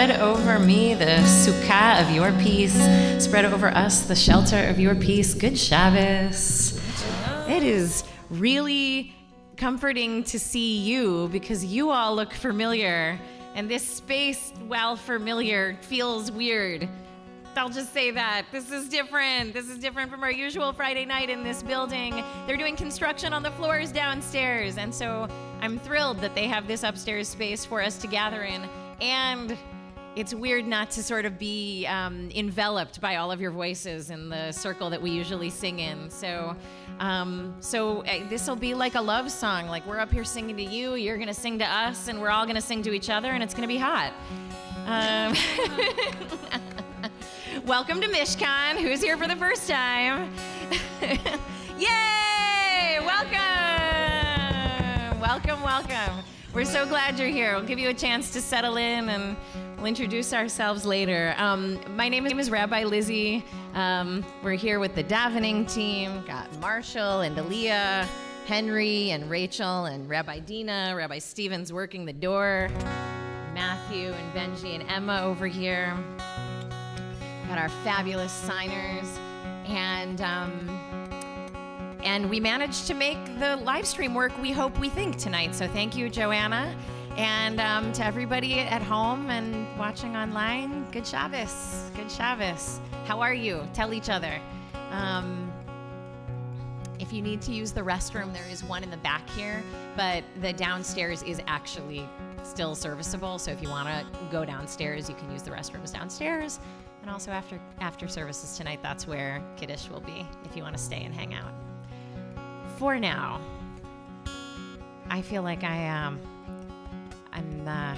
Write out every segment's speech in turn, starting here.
Spread over me the sukkah of your peace. Spread over us the shelter of your peace. Good Shabbos. It is really comforting to see you because you all look familiar, and this space, while familiar, feels weird. I'll just say that. This is different. This is different from our usual Friday night in this building. They're doing construction on the floors downstairs, and so I'm thrilled that they have this upstairs space for us to gather in. And it's weird not to sort of be enveloped by all of your voices in the circle that we usually sing in. So this will be like a love song. Like, we're up here singing to you, you're going to sing to us, and we're all going to sing to each other, and it's going to be hot. Welcome to Mishkan. Who's here for the first time? Yay! Welcome! Welcome, welcome. We're so glad you're here. We'll give you a chance to settle in, and we'll introduce ourselves later. My name is Rabbi Lizzie. We're here with the davening team. Got Marshall and Aaliyah, Henry and Rachel and Rabbi Dina, Rabbi Stevens working the door, Matthew and Benji and Emma over here. Got our fabulous signers, and we managed to make the live stream work, we hope, we think, tonight. So thank you, Joanna, and to everybody at home and watching online, good Shabbos, good Shabbos. How are you? Tell each other. If you need to use the restroom, there is one in the back here, but the downstairs is actually still serviceable. So if you want to go downstairs, you can use the restrooms downstairs. And also after services tonight, that's where Kiddush will be if you want to stay and hang out. For now, I feel like I'm a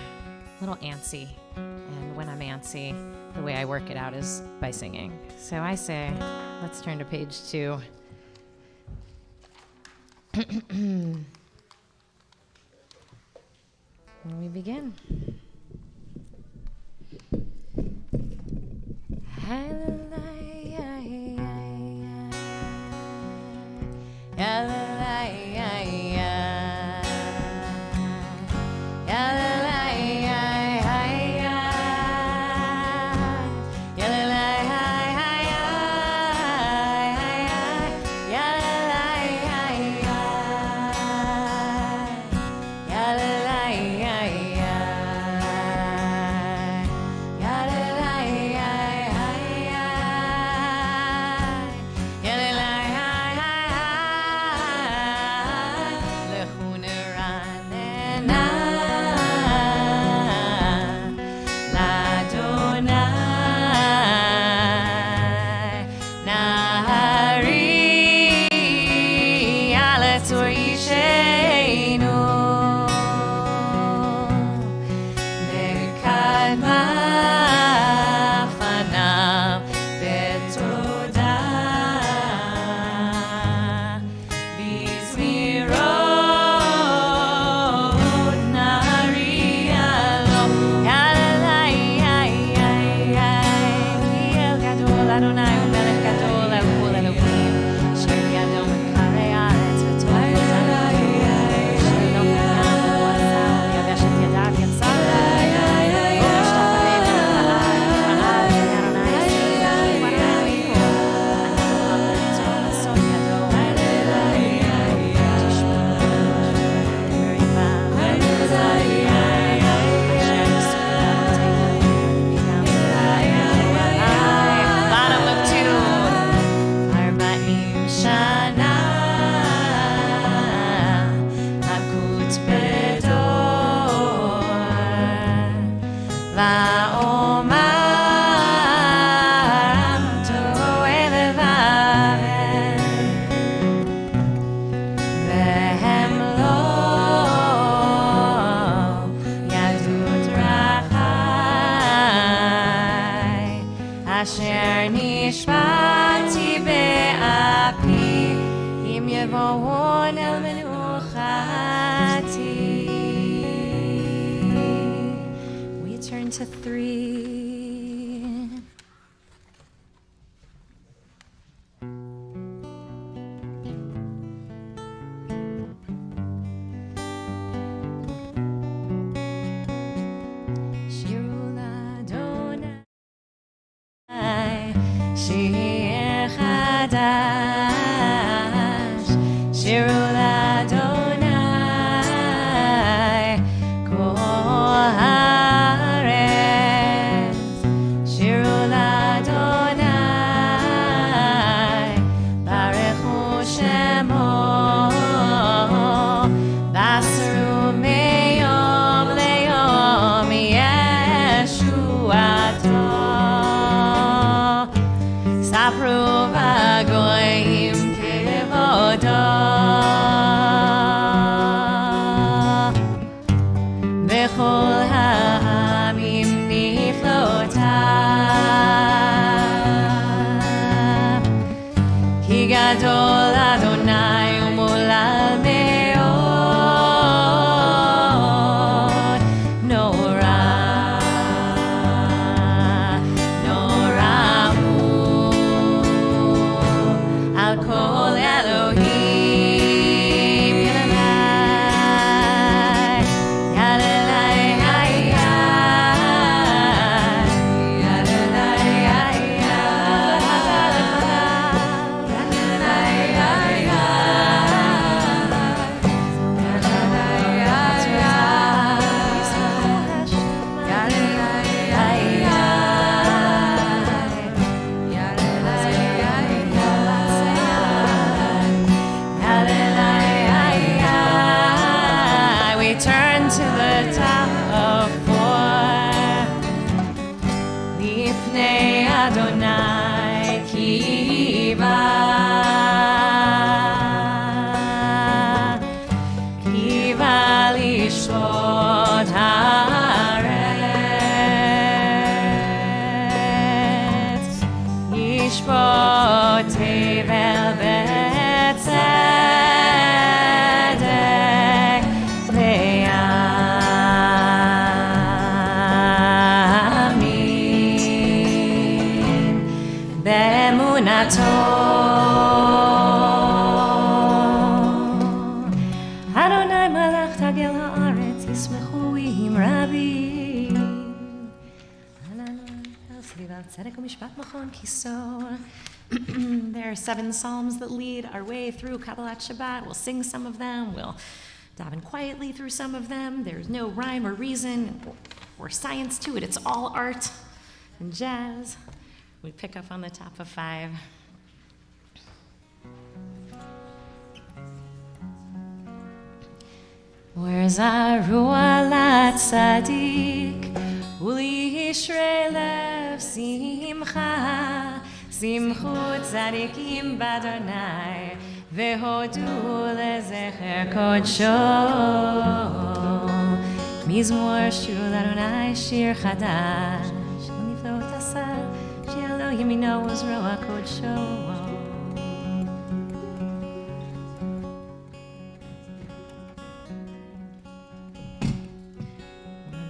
little antsy. And when I'm antsy, the way I work it out is by singing. So I say, let's turn to page 2. And we begin. We turn to 3. Shirula Shiru l'Adonai kol haaretz. Shiru l'Adonai barechu shemo. Basaru meyom leyom Yeshuato. Sapru v'goyim kevodo. Bechol ha'amim niflotav. Ki gadol Adonai u'molal me'od. Norah hu al kol Elohim Yadalai, Yadalai, we turn to the top of four. Lifnei Adonai kiva. Kiva lishvot haaretz. Yishvot tevel b'tzedek le'amin be'emunato. Adonai malach tagel haaretz yismechu im rabim. There are 7 psalms that lead our way through Kabbalat Shabbat. We'll sing some of them. We'll daven quietly through some of them. There's no rhyme or reason or science to it. It's all art and jazz. We pick up on the top of 5. Where's Arua Latzadik? Uli Yishrei Lev Simcha. Simchu tzadikim b'Adonai Vehodu lezecher kodsho. Mizmor shir l'Adonai shir chadash. Niflot asal she'elo yamino uzroa kodsho.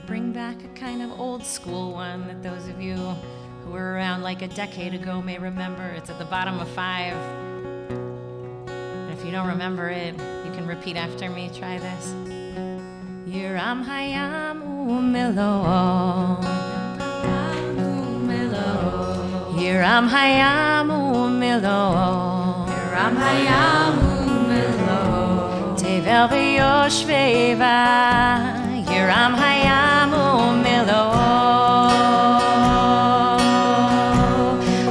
Bring back a kind of old school one that those of you who were around like a decade ago may remember. It's at the bottom of 5. And if you don't remember it, you can repeat after me. Try this. Yiram hayam u'melo. Yiram hayam u'melo. Yiram hayam u'melo. Tevel v'yoshveva. Yiram hayam u'melo.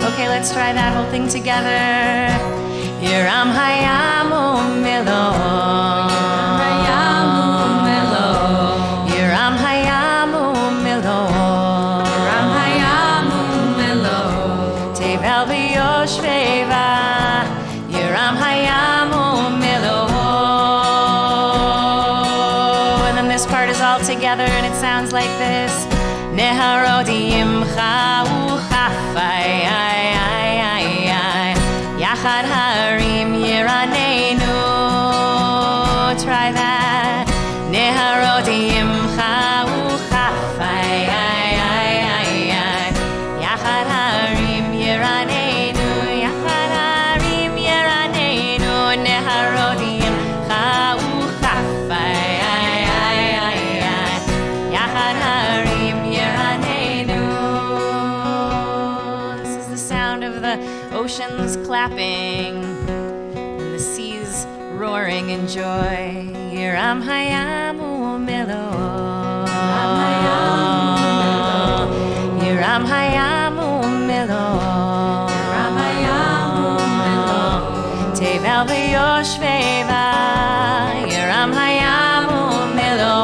Okay, let's try that whole thing together. Yiram hayam u'melo. Yiram hayam u'melo. Yiram hayam u'melo. Tevel v'yoshveva. Yiram hayam u'melo. And then this part is all together and it sounds like this. Neharodim chau chafai. Yachad harim yiranenu. Try that. Neharodim chau chafai. Yachad harim yiranenu. Yachad harim yiranenu. Neharodim chau chafai. Yachad harim yiranenu. This is the sound of the oceans clapping and the seas roaring in joy. Yiram hayam u'melo. Yiram hayam u'melo. Yiram hayam u'melo. Tevel v'yoshveva. Yiram hayam u'melo.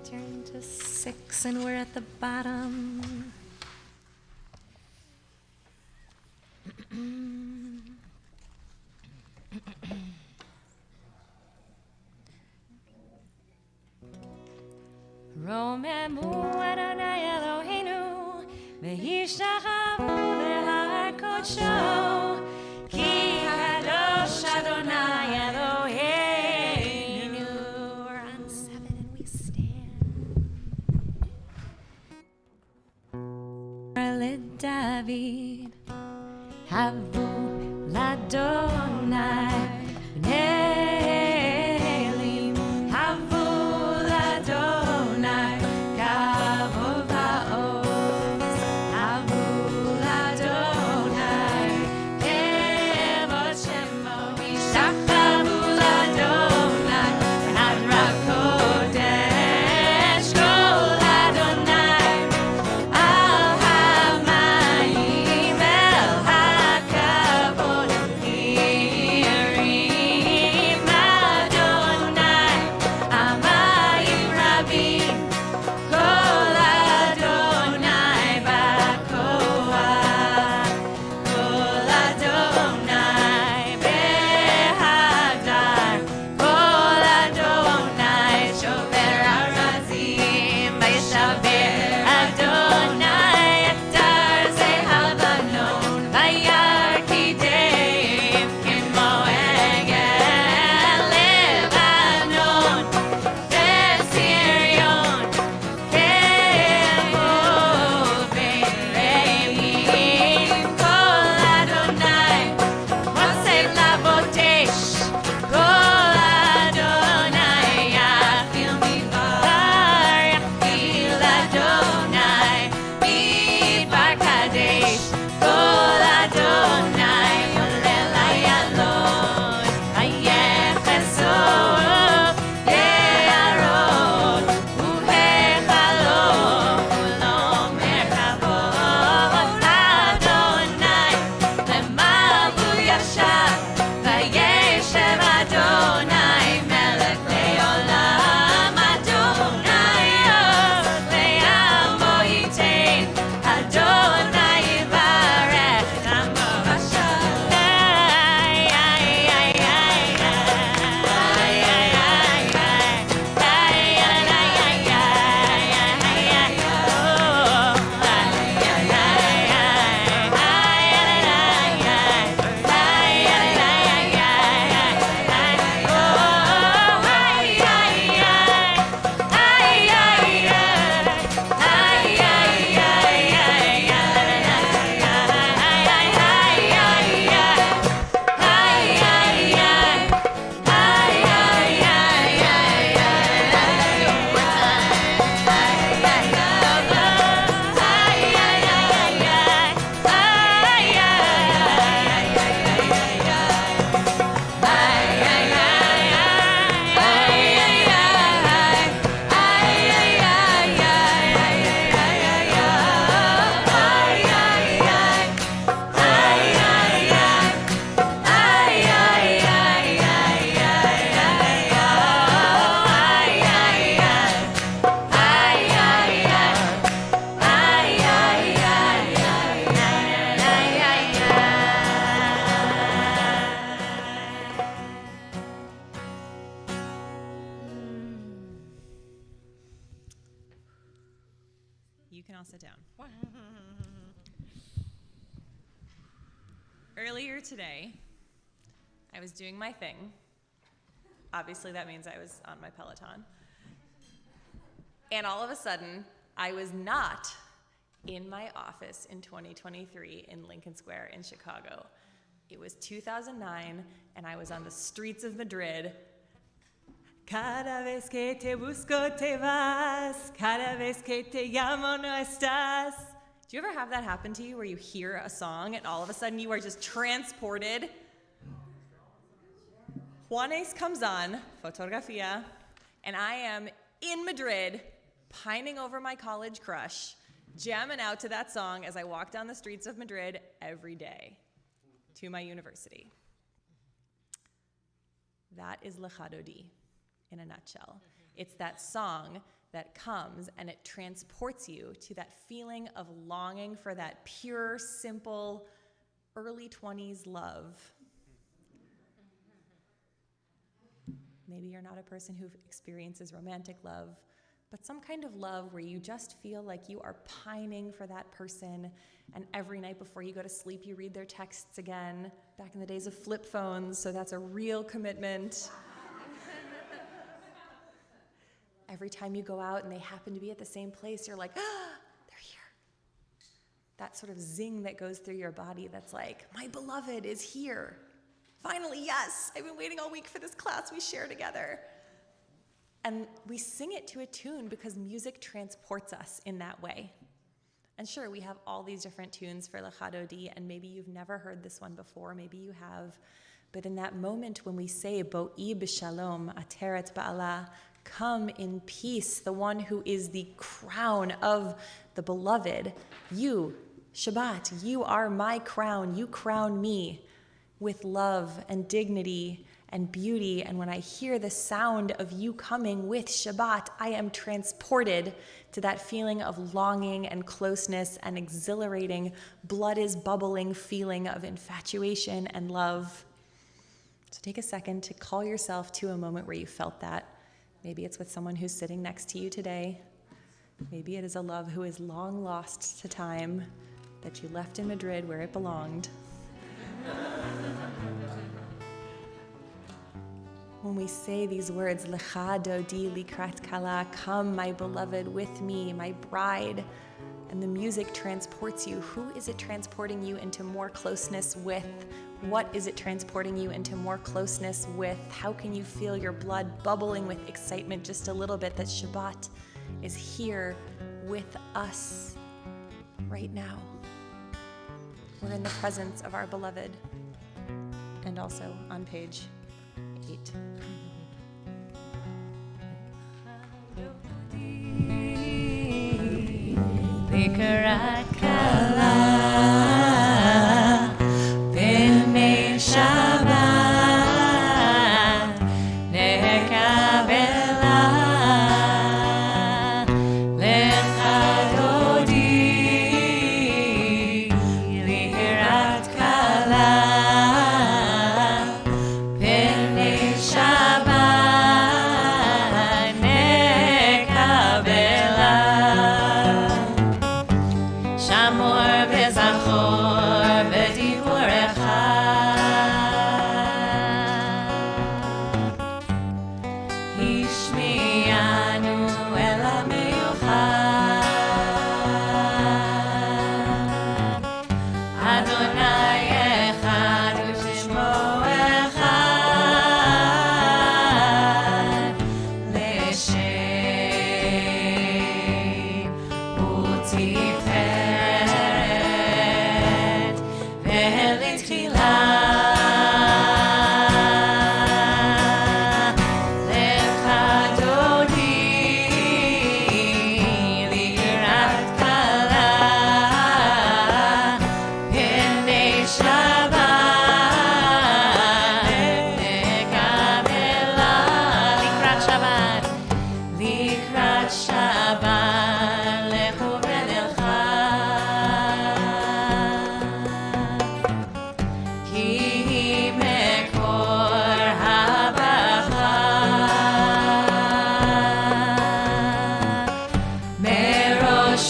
Turn to 6 and we're at the bottom. Romemu Adonai Eloheinu v'yishtachavu lehar kodsho ki kadosh Adonai Eloheinu. We're on 7 and we stand. LeDavid havu l'Adonai Ne'elim havu l'Adonai kavod va'oz havu l'Adonai kevod shemo yishtachavu l'Adonai v'hadra kodesh kol Adonai al hamayim el hakavod irim You can all sit down. Earlier today, I was doing my thing. Obviously, that means I was on my Peloton. And all of a sudden, I was not in my office in 2023 in Lincoln Square in Chicago. It was 2009, and I was on the streets of Madrid. Cada vez que te busco te vas, cada vez que te llamo no estás. Do you ever have that happen to you where you hear a song and all of a sudden you are just transported? Juanes comes on, Fotografía, and I am in Madrid, pining over my college crush, jamming out to that song as I walk down the streets of Madrid every day to my university. That is Lecha Dodi in a nutshell. It's that song that comes and it transports you to that feeling of longing for that pure, simple, early 20s love. Maybe you're not a person who experiences romantic love, but some kind of love where you just feel like you are pining for that person, and every night before you go to sleep, you read their texts again. Back in the days of flip phones, so that's a real commitment. Every time you go out and they happen to be at the same place, you're like, ah, they're here. That sort of zing that goes through your body that's like, my beloved is here. Finally, yes, I've been waiting all week for this class we share together. And we sing it to a tune because music transports us in that way. And sure, we have all these different tunes for Lecha Dodi, and maybe you've never heard this one before, maybe you have. But in that moment when we say, Bo'i b'shalom, ateret ba'ala, come in peace, the one who is the crown of the beloved, you, Shabbat, you are my crown, you crown me with love and dignity and beauty. And when I hear the sound of you coming with Shabbat, I am transported to that feeling of longing and closeness and exhilarating, blood is bubbling feeling of infatuation and love. So take a second to call yourself to a moment where you felt that. Maybe it's with someone who's sitting next to you today. Maybe it is a love who is long lost to time that you left in Madrid where it belonged. When we say these words, Lecha Dodi likrat kala, come my beloved with me, my bride, and the music transports you, who is it transporting you into more closeness with? What is it transporting you into more closeness with? How can you feel your blood bubbling with excitement just a little bit that Shabbat is here with us right now? We're in the presence of our beloved, and also on page 8. Likrat kala b'nei Shabbat nekabela lecha dodi likrat kala b'nei Shabbat nekabela Shamor v'zachor v'divurecha Hishmi'anu el ha'miuchad Adonai echad u'shmo echad L'shem u'tiferet ve'letchila Lecha Dodi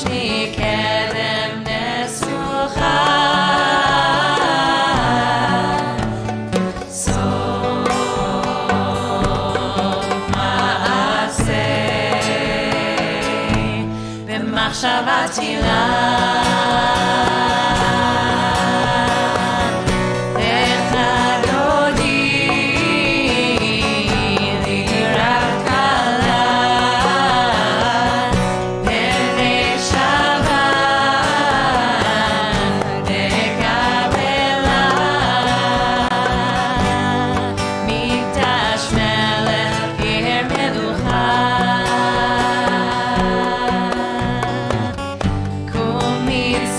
מקדם נסוכה סוף מעשה במחשבה תחילה meets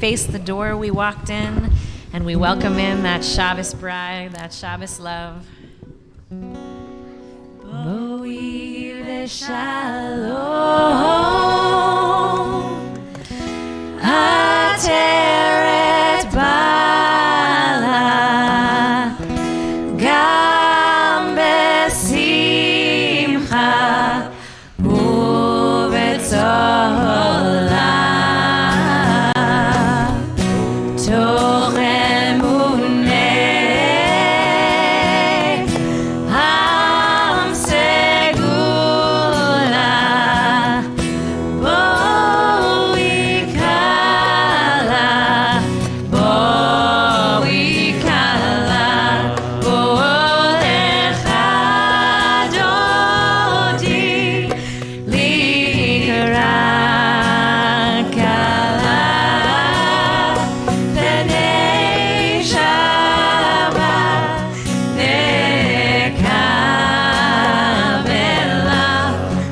faced the door we walked in, and we welcome in that Shabbos bride, that Shabbos love. Boi לשלום, עטרת בעלה, גם בשמחה ובצהלה, תוך אמוני עם סגולה, בואי קלה, בואי קלה, בוא לך דודי, לקרא קלה, פני שבת נקבלה,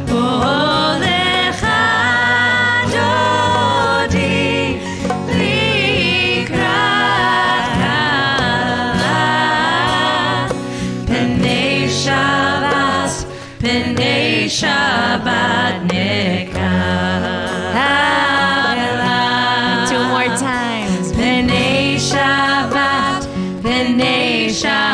בוא לך דודי, לקראת קלה, פני שבת נקבלה. Two more times. פני שבת נקבלה,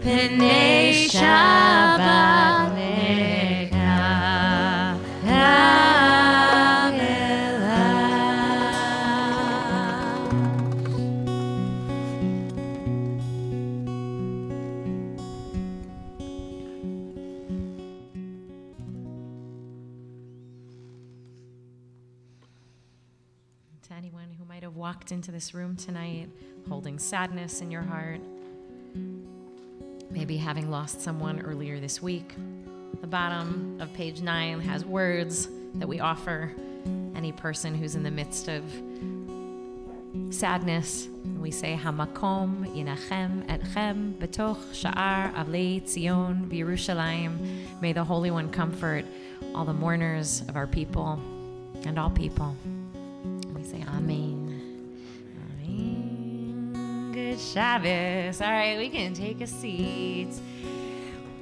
פני שבת To anyone who might have walked into this room tonight holding sadness in your heart, maybe having lost someone earlier this week, the bottom of page 9 has words that we offer any person who's in the midst of sadness. We say, Hamakom yinachem etchem betoch sha'ar avlei Tzion v'Yerushalayim. May the Holy One comfort all the mourners of our people and all people. We say, Amen. Amen. Good Shabbos. All right, we can take a seat.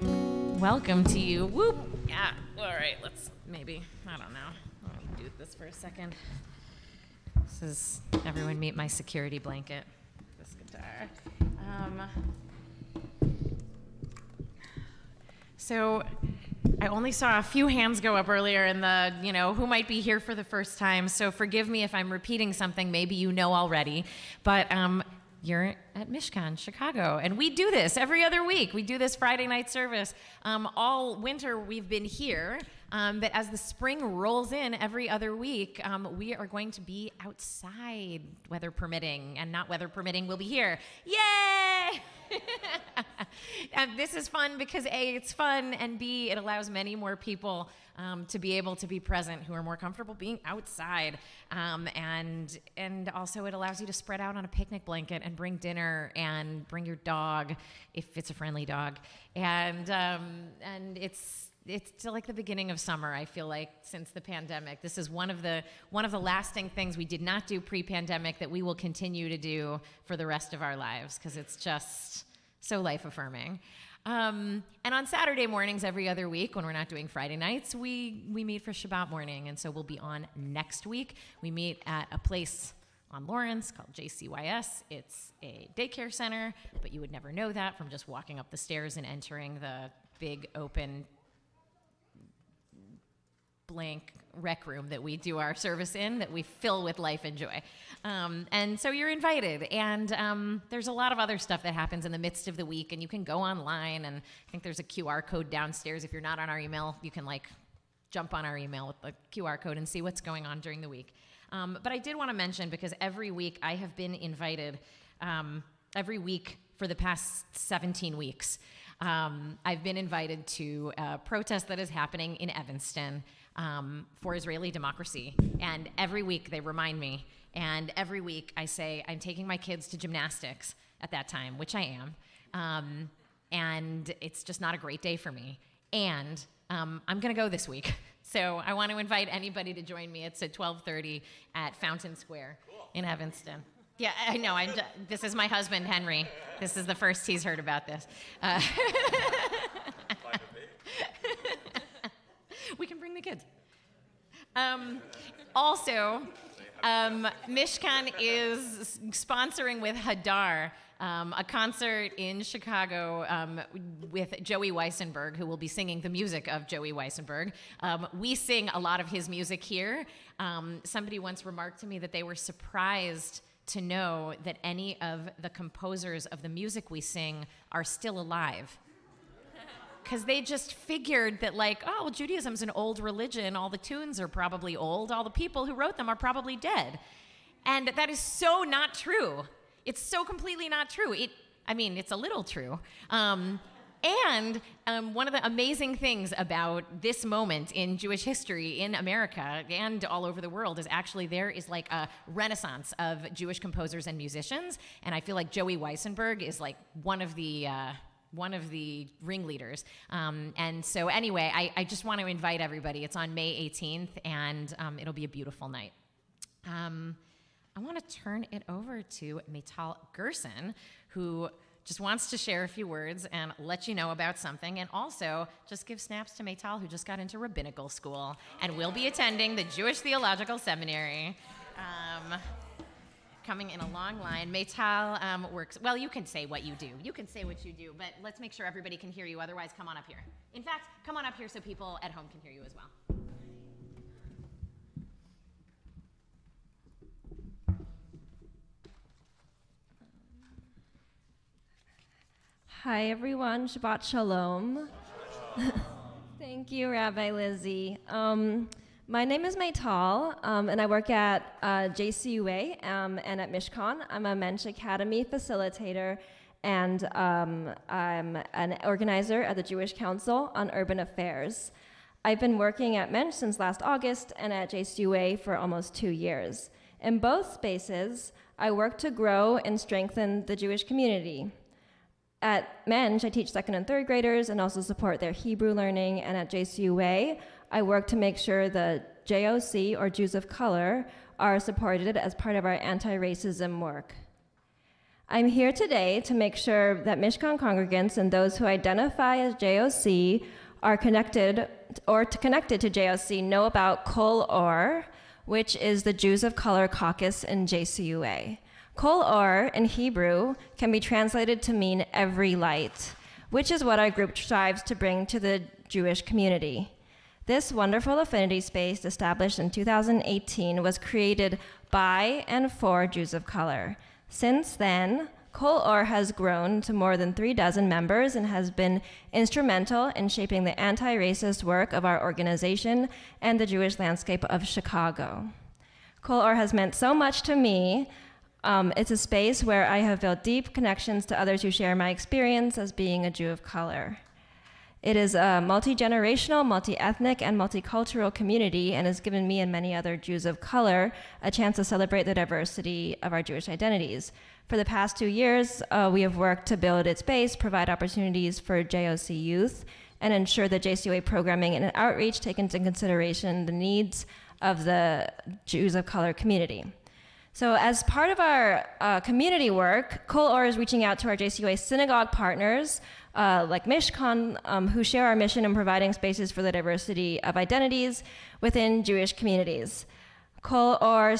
Welcome to you. Whoop. Yeah. All right, let's maybe, I don't know. I'll do this for a second. This is, everyone meet my security blanket, this guitar. So I only saw a few hands go up earlier in the, who might be here for the first time. So forgive me if I'm repeating something maybe you know already. But you're at Mishkan, Chicago. And we do this every other week. We do this Friday night service. All winter we've been here. But as the spring rolls in every other week, we are going to be outside, weather permitting, and not weather permitting, we'll be here. Yay! And this is fun because A, it's fun, and B, it allows many more people to be able to be present who are more comfortable being outside. And also it allows you to spread out on a picnic blanket and bring dinner and bring your dog, if it's a friendly dog. And it's like the beginning of summer, I feel like, since the pandemic. This is one of the lasting things we did not do pre-pandemic that we will continue to do for the rest of our lives, because it's just so life-affirming. And on Saturday mornings every other week, when we're not doing Friday nights, we meet for Shabbat morning, and so we'll be on next week. We meet at a place on Lawrence called JCYS. It's a daycare center, but you would never know that from just walking up the stairs and entering the big open blank rec room that we do our service in, that we fill with life and joy. And so you're invited. And there's a lot of other stuff that happens in the midst of the week, and you can go online, and I think there's a QR code downstairs. If you're not on our email, you can jump on our email with the QR code and see what's going on during the week. But I did want to mention, because every week I have been invited, every week for the past 17 weeks, I've been invited to a protest that is happening in Evanston for Israeli democracy. And every week they remind me, and every week I say, I'm taking my kids to gymnastics at that time, which I am. and it's just not a great day for me. And I'm going to go this week. So I want to invite anybody to join me. It's at 12:30 at Fountain Square in Evanston. Yeah, I know. This is my husband, Henry. This is the first he's heard about this. We can bring the kids. Also, Mishkan is sponsoring with Hadar a concert in Chicago with Joey Weissenberg, who will be singing the music of Joey Weissenberg. We sing a lot of his music here. Somebody once remarked to me that they were surprised to know that any of the composers of the music we sing are still alive. Because they just figured that, like, oh, well, Judaism's an old religion. All the tunes are probably old. All the people who wrote them are probably dead. And that is so not true. It's so completely not true. It's a little true. And one of the amazing things about this moment in Jewish history in America and all over the world is actually there is like a renaissance of Jewish composers and musicians. And I feel like Joey Weissenberg is like one of the ringleaders. And so anyway, I just want to invite everybody. It's on May 18th, and it'll be a beautiful night. I want to turn it over to Maytal Gerson, who just wants to share a few words and let you know about something, and also just give snaps to Maytal, who just got into rabbinical school and will be attending the Jewish Theological Seminary. Coming in a long line. Maytal works, well, you can say what you do. You can say what you do, but let's make sure everybody can hear you. Otherwise, come on up here. In fact, come on up here so people at home can hear you as well. Hi, everyone. Shabbat Shalom. Thank you, Rabbi Lizzie. My name is Maytal, and I work at JCUA and at Mishkan. I'm a Mensch Academy facilitator, and I'm an organizer at the Jewish Council on Urban Affairs. I've been working at Mensch since last August and at JCUA for almost 2 years. In both spaces, I work to grow and strengthen the Jewish community. At Mensch, I teach second and third graders and also support their Hebrew learning, and at JCUA, I work to make sure the JOC, or Jews of Color, are supported as part of our anti-racism work. I'm here today to make sure that Mishkan congregants and those who identify as JOC are connected to JOC know about Kol Or, which is the Jews of Color caucus in JCUA. Kol Or in Hebrew can be translated to mean every light, which is what our group strives to bring to the Jewish community. This wonderful affinity space, established in 2018, was created by and for Jews of color. Since then, Kol Or has grown to more than 36 members and has been instrumental in shaping the anti-racist work of our organization and the Jewish landscape of Chicago. Kol Or has meant so much to me. It's a space where I have built deep connections to others who share my experience as being a Jew of color. It is a multi-generational, multi-ethnic, and multicultural community, and has given me and many other Jews of color a chance to celebrate the diversity of our Jewish identities. For the past 2 years, we have worked to build its base, provide opportunities for JOC youth, and ensure that JCUA programming and outreach take into consideration the needs of the Jews of color community. So as part of our community work, Kol Or is reaching out to our JCUA synagogue partners, like Mishkan, who share our mission in providing spaces for the diversity of identities within Jewish communities. Kol Or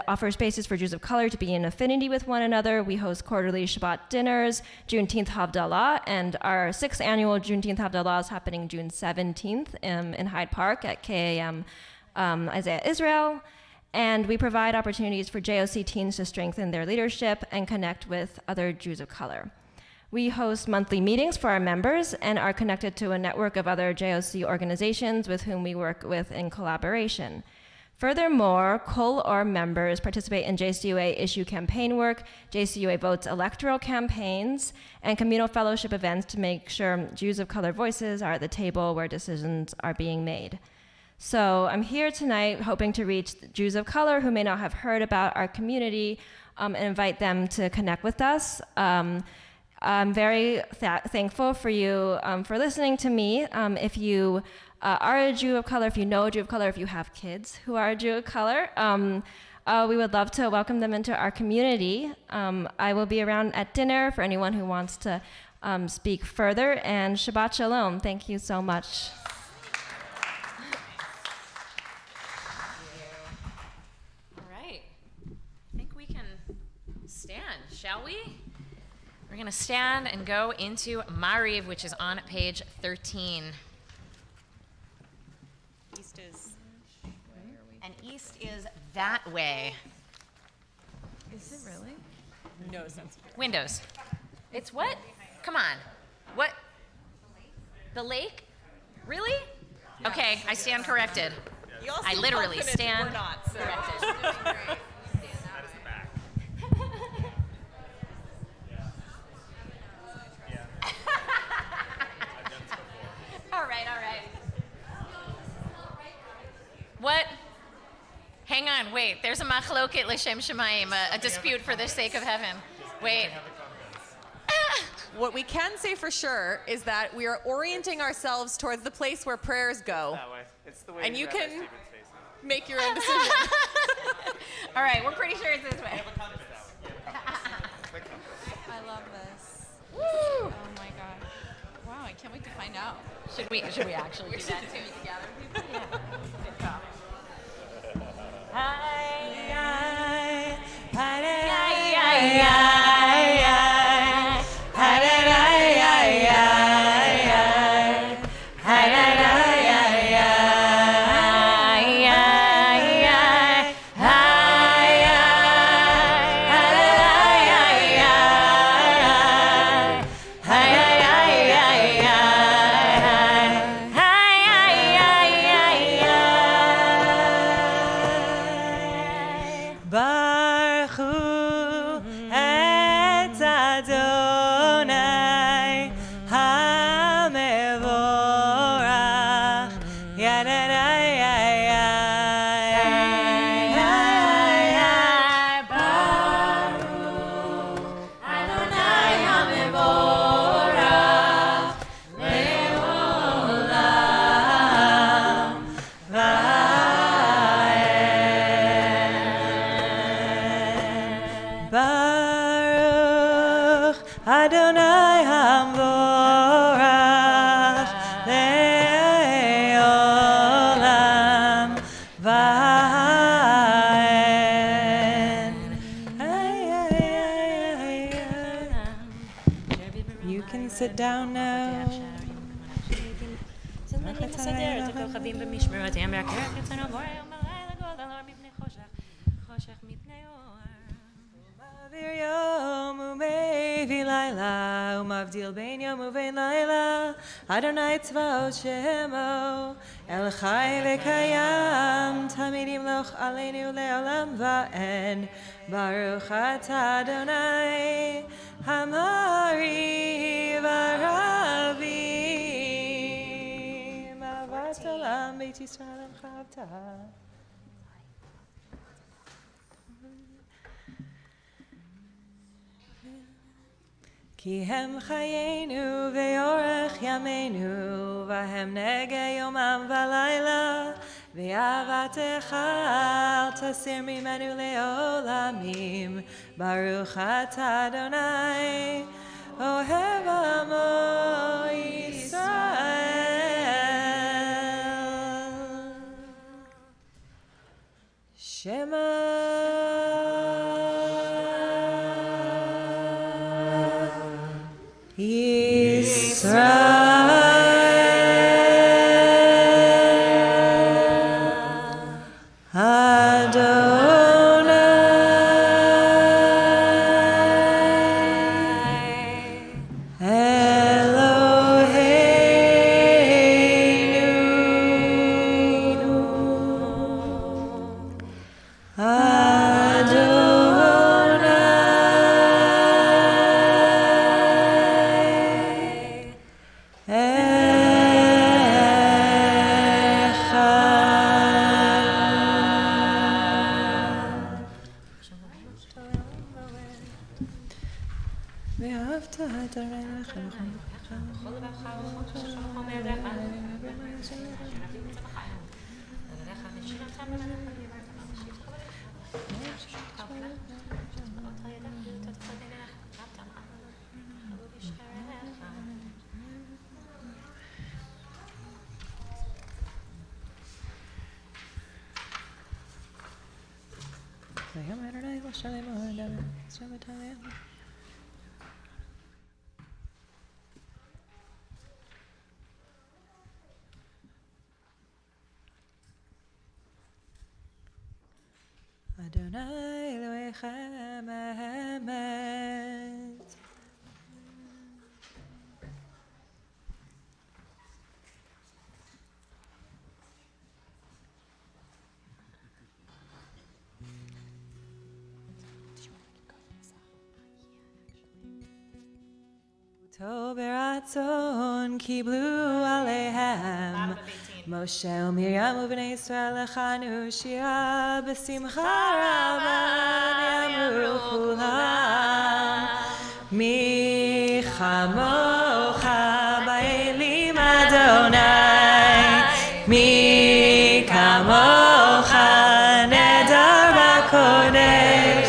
offers spaces for Jews of color to be in affinity with one another. We host quarterly Shabbat dinners, Juneteenth Havdalah, and our 6th annual Juneteenth Havdalah is happening June 17th in Hyde Park at KAM Isaiah Israel. And we provide opportunities for JOC teens to strengthen their leadership and connect with other Jews of color. We host monthly meetings for our members and are connected to a network of other JOC organizations with whom we work with in collaboration. Furthermore, Kol Or members participate in JCUA issue campaign work, JCUA votes electoral campaigns, and communal fellowship events to make sure Jews of color voices are at the table where decisions are being made. So I'm here tonight hoping to reach Jews of color who may not have heard about our community and invite them to connect with us. I'm very thankful for you for listening to me. If you are a Jew of color, if you know a Jew of color, if you have kids who are a Jew of color, we would love to welcome them into our community. I will be around at dinner for anyone who wants to speak further. And Shabbat Shalom. Thank you so much. All right. I think we can stand, shall we? We're going to stand and go into Mariv, which is on page 13. East is. And east is that way. Is it really? No, it's not. Windows. It's what? Come on. What? The lake? Really? Okay, I stand corrected. You all I seem literally confident stand we're not, so. corrected. All right. What? Hang on, wait. There's a machloket l'shem shemayim, a dispute for the sake of heaven. Wait. What we can say for sure is that we are orienting ourselves towards the place where prayers go. That way. It's the way And you Rabbi can Stephen's facing. make your own decision. All right, we're pretty sure it's this way. I love this. Oh my god. Wow, I can't wait to find out. Should we actually do that too? Gather people? Yeah. Good call. Baruch Adonai Hamvorach Le'olam Va'en. You can sit down now. Ma'avir yom u'mevi layla, u'mavdil bein yom u'bein layla. Adonai tzvaot shemo, el chai v'kayam, tamid yimloch aleinu le'olam va'en. Baruch atah Adonai, hamari v'ravim, avat olam beit Yisrael chavta. Ki hem chayenu ve'orech yameinu, v'hem nege yomam v'layla, ve'avatecha al tasir mimenu le'olamim. Baruch atah Adonai, ohev amo Yisrael. Shema Yisrael Adonai Eloheinu Adonai Echad. ואהבת את הריח ויאמר אדוני משה לאמור דבר שבת עליהם אדוני אלוהיכם האמת טוב ברצון קיבלו עליהם משה ומרים ובני ישראל לחנו שירה בשמחה רבה ויאמרו כולם מי כמוך באלים אדוני מי כמוך נדר בקודש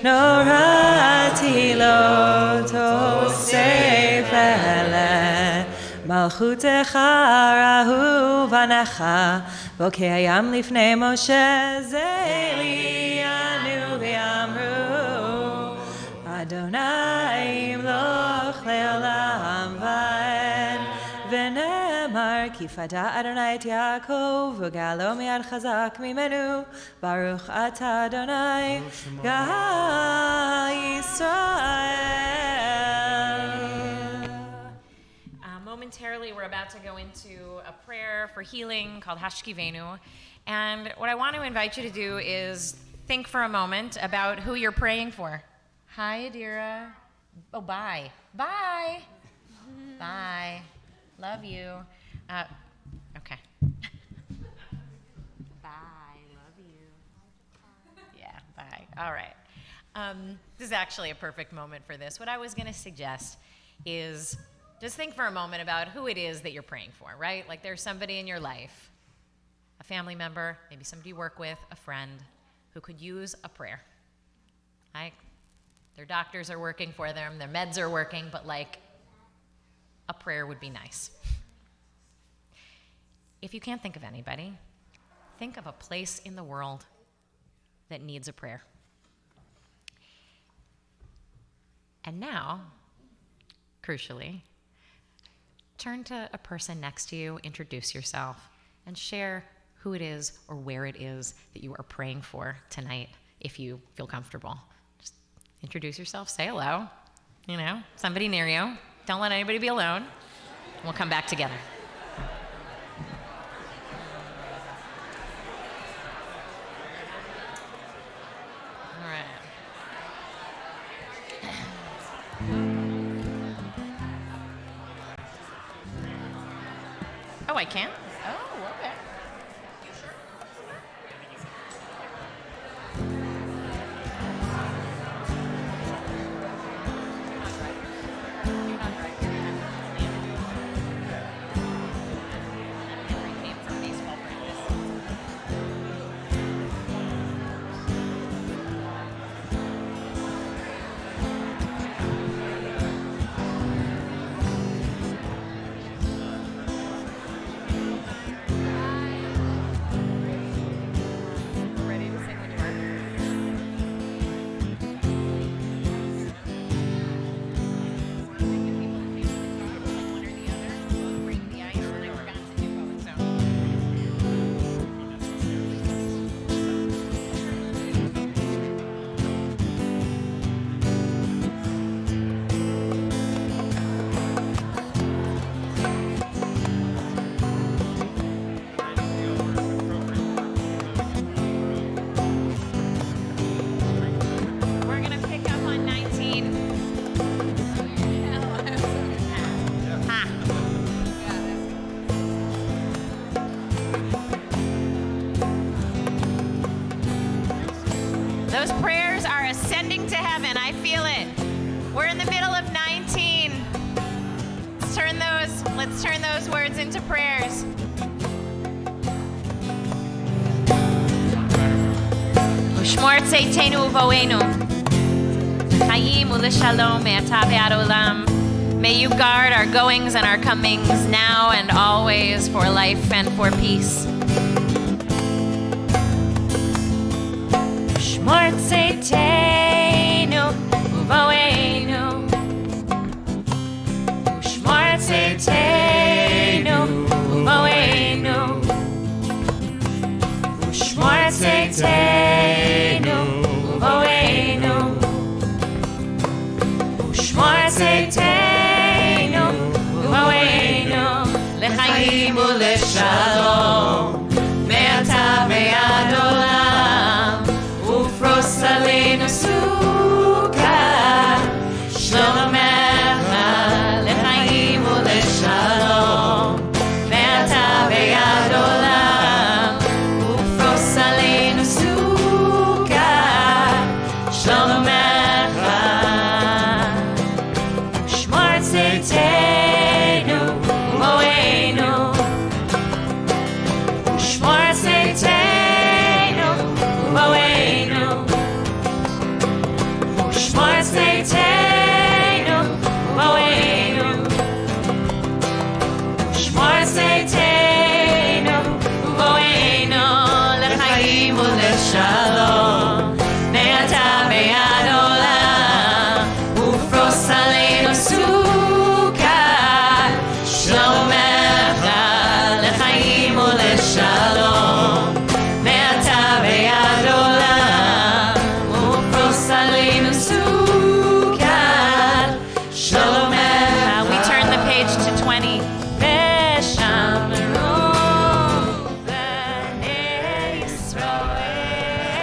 נוראתי לא תוסף אלה מלכותך ראו בניך בוקי הים לפני משה זה עלינו ואמרו אדוני ימלוך לעולם ועד ונאמר כי פדה אדוני את יעקב וגאלו מיד חזק ממנו ברוך אתה אדוני גא ישראל. Momentarily, we're about to go into a prayer for healing called Hashkivenu. And what I want to invite you to do is think for a moment about who you're praying for. Hi, Adira. Oh, bye. Bye. Bye. Love you. Okay. Bye. Love you. Yeah, bye. All right. This is actually a perfect moment for this. What I was going to suggest is just think for a moment about who it is that you're praying for, right? Like there's somebody in your life, a family member, maybe somebody you work with, a friend, who could use a prayer. Like their doctors are working for them, their meds are working, but like a prayer would be nice. If you can't think of anybody, think of a place in the world that needs a prayer. And now, crucially, turn to a person next to you, introduce yourself, and share who it is or where it is that you are praying for tonight if you feel comfortable. Just introduce yourself, say hello, somebody near you. Don't let anybody be alone. We'll come back together. All right. Oh, I can? Oh, okay. Those prayers are ascending to heaven. I feel it. We're in the middle of Let's turn those words into prayers. Ushmor tzeitenu uvoenu, chayim u'lishalom me'ata ve'ad olam. May you guard our goings and our comings now and always for life and for peace. Ushmor tzeitenu uvoenu, ushmor tzeitenu uvoenu, ushmor tzeitenu uvoenu, ushmor tzeitenu uvoenu, lechaim u'leshalom me'ata ve'ad olam, ufros aleinu sukkah shlomecha, lechaim u'leshalom me'ata ve'ad olam, ufros aleinu sukkah shlomecha. Shmor tzeitenu uvoenu, shmor tzeitenu uvoenu, shmor tzeitenu uvoenu, shmor tzeitenu uvoenu, lechaim u'leshalom me'ata ve'ad olam, ufros aleinu sukkah shlomecha, lechaim u'leshalom me'ata ve'ad olam, ufros aleinu sukkah shlomecha. We turn the page to 20. V'shamru b'nei Yisrael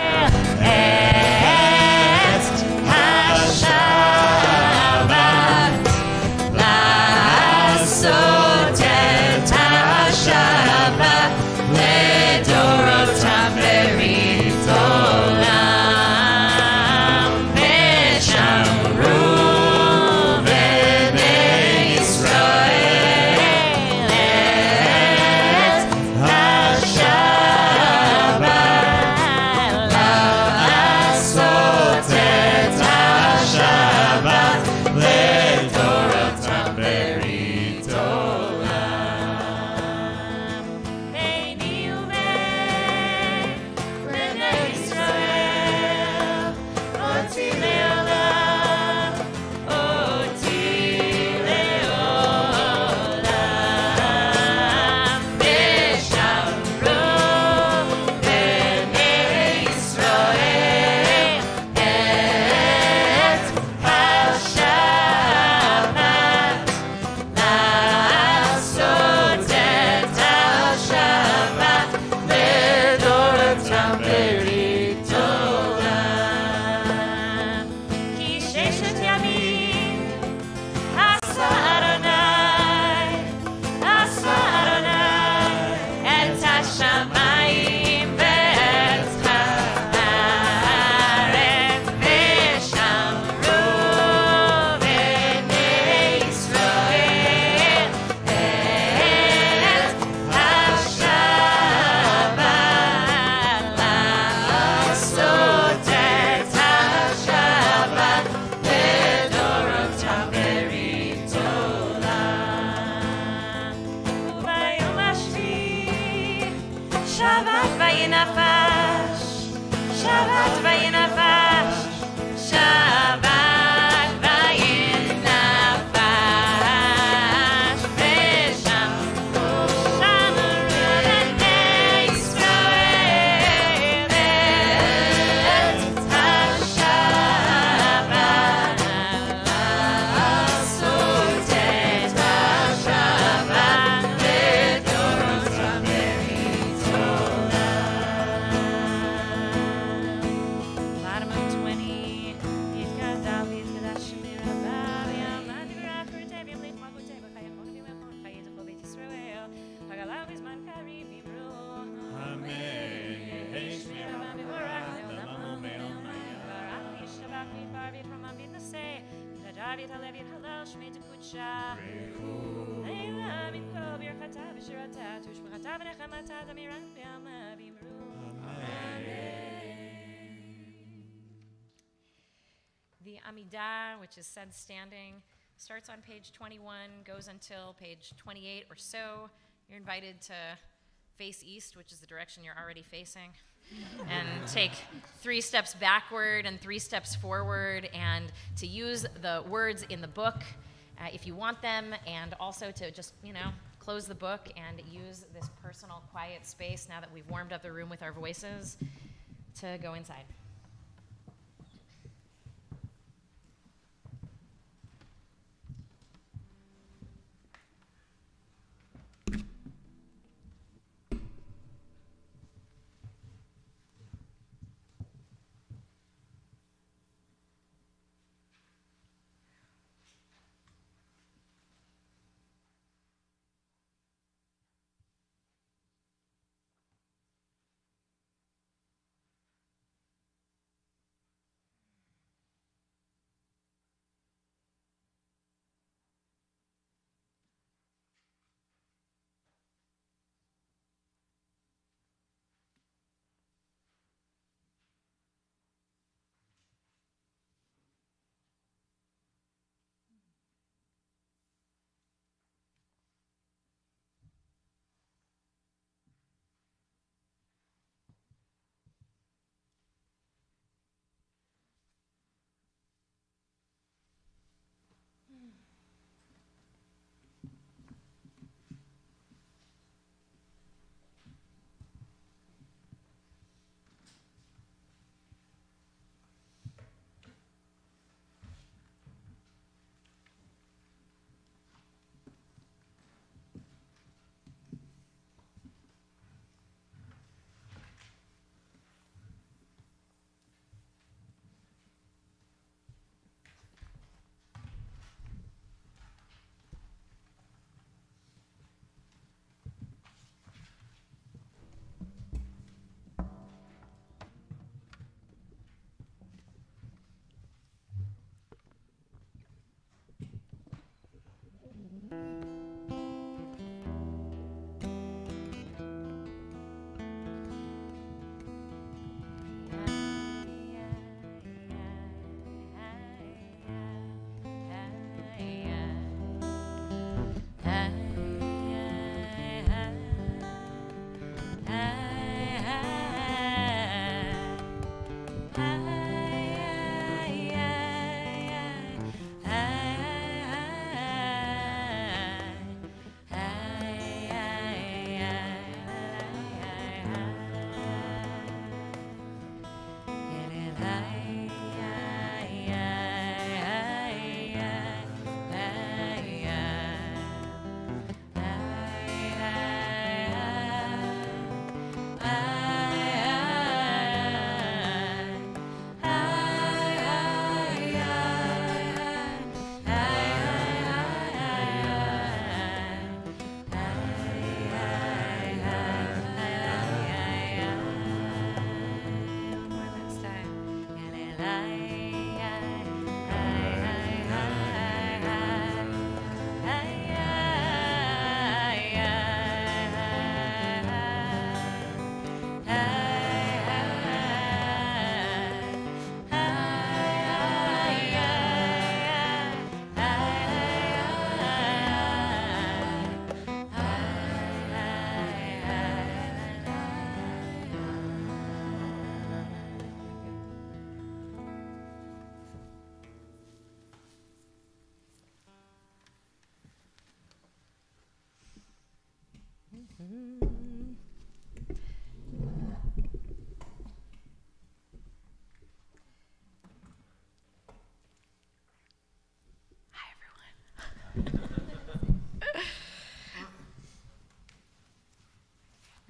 Halav Yitalev Yithalel Shmei Tekudsha Leila Mikol Birchata V'Shirata Tushmachata V'Nechamata Damiran B'Yama V'Imru The Amidah, which is said standing, starts on page 21, goes until page 28 or so. You're invited to face east, which is the direction you're already facing, and take 3 steps backward and 3 steps forward, and to use the words in the book if you want them, and also to just, close the book and use this personal quiet space now that we've warmed up the room with our voices to go inside.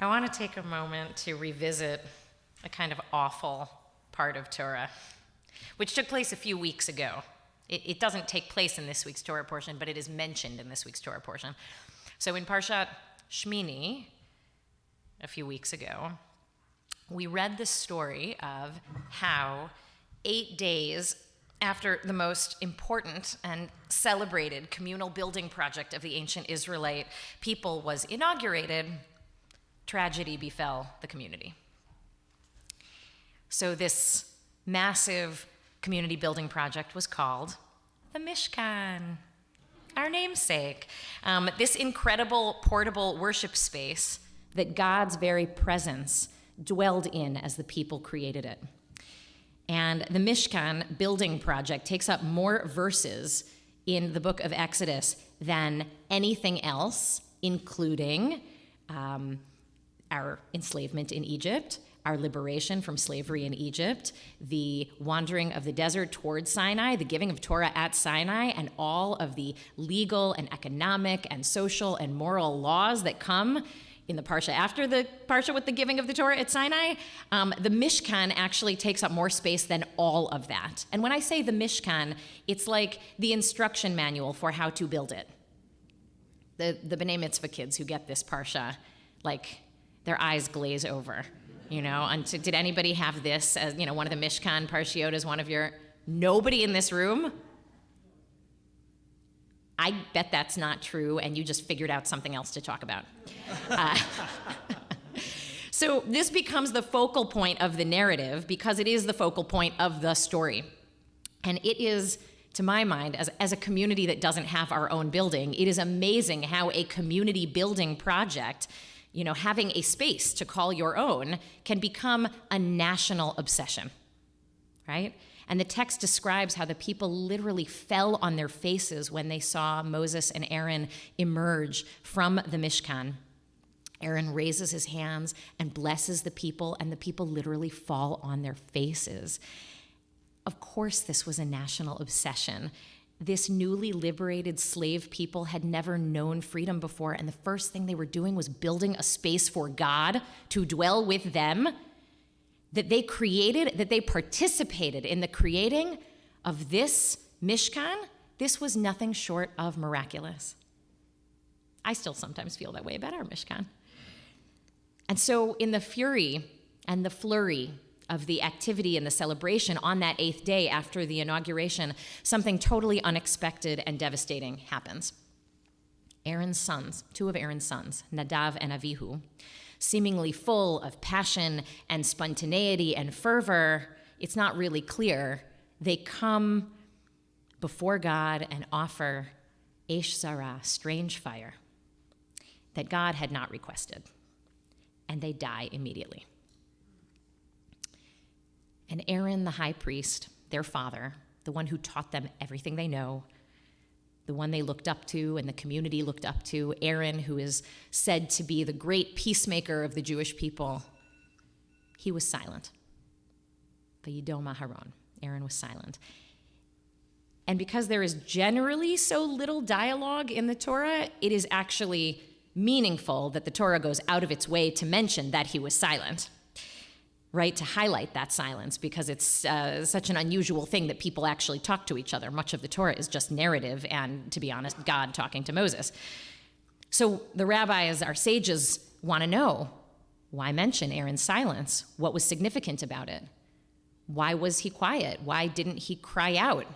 I want to take a moment to revisit a kind of awful part of Torah, which took place a few weeks ago. It doesn't take place in this week's Torah portion, but it is mentioned in this week's Torah portion. So in Parshat Shmini, a few weeks ago, we read the story of how 8 days after the most important and celebrated communal building project of the ancient Israelite people was inaugurated, tragedy befell the community. So this massive community building project was called the Mishkan, our namesake. This incredible portable worship space that God's very presence dwelled in as the people created it. And the Mishkan building project takes up more verses in the book of Exodus than anything else, including our enslavement in Egypt, our liberation from slavery in Egypt, the wandering of the desert towards Sinai, the giving of Torah at Sinai, and all of the legal and economic and social and moral laws that come in the parsha after the parsha with the giving of the Torah at Sinai. The Mishkan actually takes up more space than all of that. And when I say the Mishkan, it's like the instruction manual for how to build it. The B'nai Mitzvah kids who get this parsha, like, their eyes glaze over, you know. And did anybody have this as, you know, one of the Mishkan parshiot as one of your, nobody in this room? I bet that's not true, and you just figured out something else to talk about. So this becomes the focal point of the narrative because it is the focal point of the story. And it is, to my mind, as a community that doesn't have our own building, it is amazing how a community building project, you know, having a space to call your own, can become a national obsession, right? And the text describes how the people literally fell on their faces when they saw Moses and Aaron emerge from the Mishkan. Aaron raises his hands and blesses the people, and the people literally fall on their faces. Of course, this was a national obsession. This newly liberated slave people had never known freedom before, and the first thing they were doing was building a space for God to dwell with them, that they created, that they participated in the creating of this Mishkan. This was nothing short of miraculous. I still sometimes feel that way about our Mishkan. And so in the fury and the flurry of the activity and the celebration on that 8th day after the inauguration, something totally unexpected and devastating happens. Aaron's sons, 2 of Aaron's sons, Nadav and Avihu, seemingly full of passion and spontaneity and fervor, it's not really clear, they come before God and offer Eish Zara, strange fire, that God had not requested, and they die immediately. And Aaron, the high priest, their father, the one who taught them everything they know, the one they looked up to and the community looked up to, Aaron, who is said to be the great peacemaker of the Jewish people, he was silent. Vayidom Aharon, Aaron was silent. And because there is generally so little dialogue in the Torah, it is actually meaningful that the Torah goes out of its way to mention that he was silent, right, to highlight that silence, because it's such an unusual thing that people actually talk to each other. Much of the Torah is just narrative and, to be honest, God talking to Moses. So the rabbis, our sages, want to know, why mention Aaron's silence? What was significant about it? Why was he quiet? Why didn't he cry out?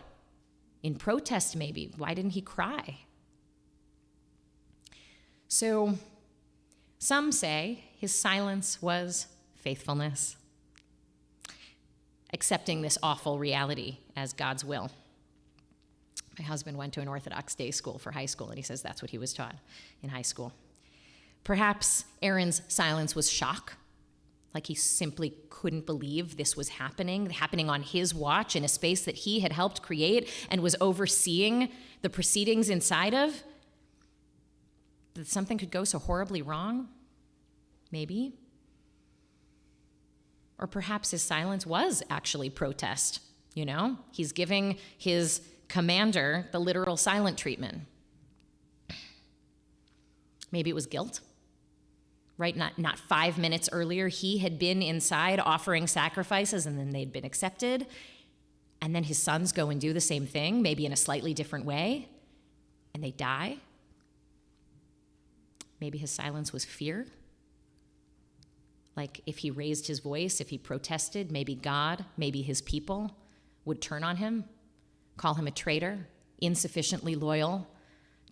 In protest, maybe. Why didn't he cry? So some say his silence was faithfulness, accepting this awful reality as God's will. My husband went to an Orthodox day school for high school, and he says that's what he was taught in high school. Perhaps Aaron's silence was shock, like he simply couldn't believe this was happening on his watch in a space that he had helped create and was overseeing the proceedings inside of. That something could go so horribly wrong? Maybe. Or perhaps his silence was actually protest, you know? He's giving his commander the literal silent treatment. Maybe it was guilt, right? Not 5 minutes earlier, he had been inside offering sacrifices and then they'd been accepted. And then his sons go and do the same thing, maybe in a slightly different way, and they die. Maybe his silence was fear. Like if he raised his voice, if he protested, maybe God, maybe his people would turn on him, call him a traitor, insufficiently loyal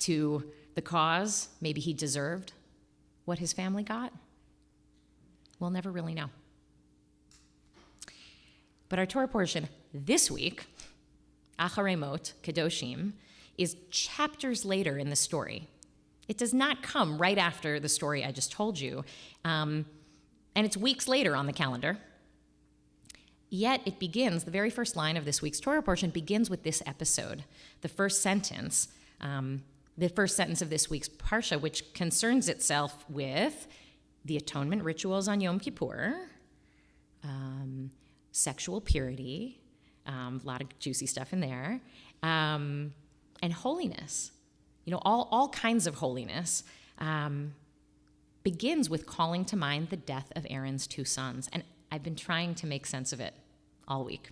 to the cause maybe he deserved what his family got? We'll never really know. But our Torah portion this week, Acharei Mot, Kedoshim, is chapters later in the story. It does not come right after the story I just told you, and it's weeks later on the calendar. Yet it begins, the very first line of this week's Torah portion begins with this episode. The first sentence of this week's Parsha, which concerns itself with the atonement rituals on Yom Kippur, sexual purity, a lot of juicy stuff in there, and holiness. You know, all kinds of holiness begins with calling to mind the death of Aaron's two sons. And I've been trying to make sense of it all week.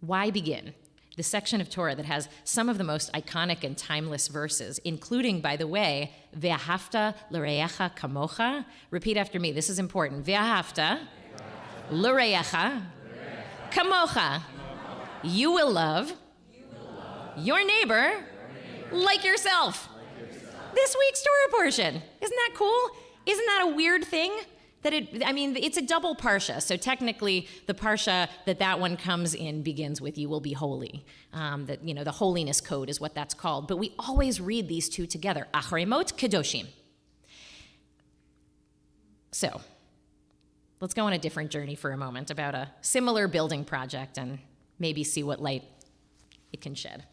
Why begin the section of Torah that has some of the most iconic and timeless verses, including, by the way, Ve'ahavta l'reyecha kamocha? Repeat after me. This is important. Ve'ahavta l'reyecha kamocha. You will love your neighbor like yourself. This week's Torah portion. Isn't that cool? Isn't that a weird thing? It's a double parsha. So technically, the parsha that one comes in begins with "You will be holy." The holiness code is what that's called. But we always read these two together: Acharei Mot, Kedoshim. So, let's go on a different journey for a moment about a similar building project and maybe see what light it can shed.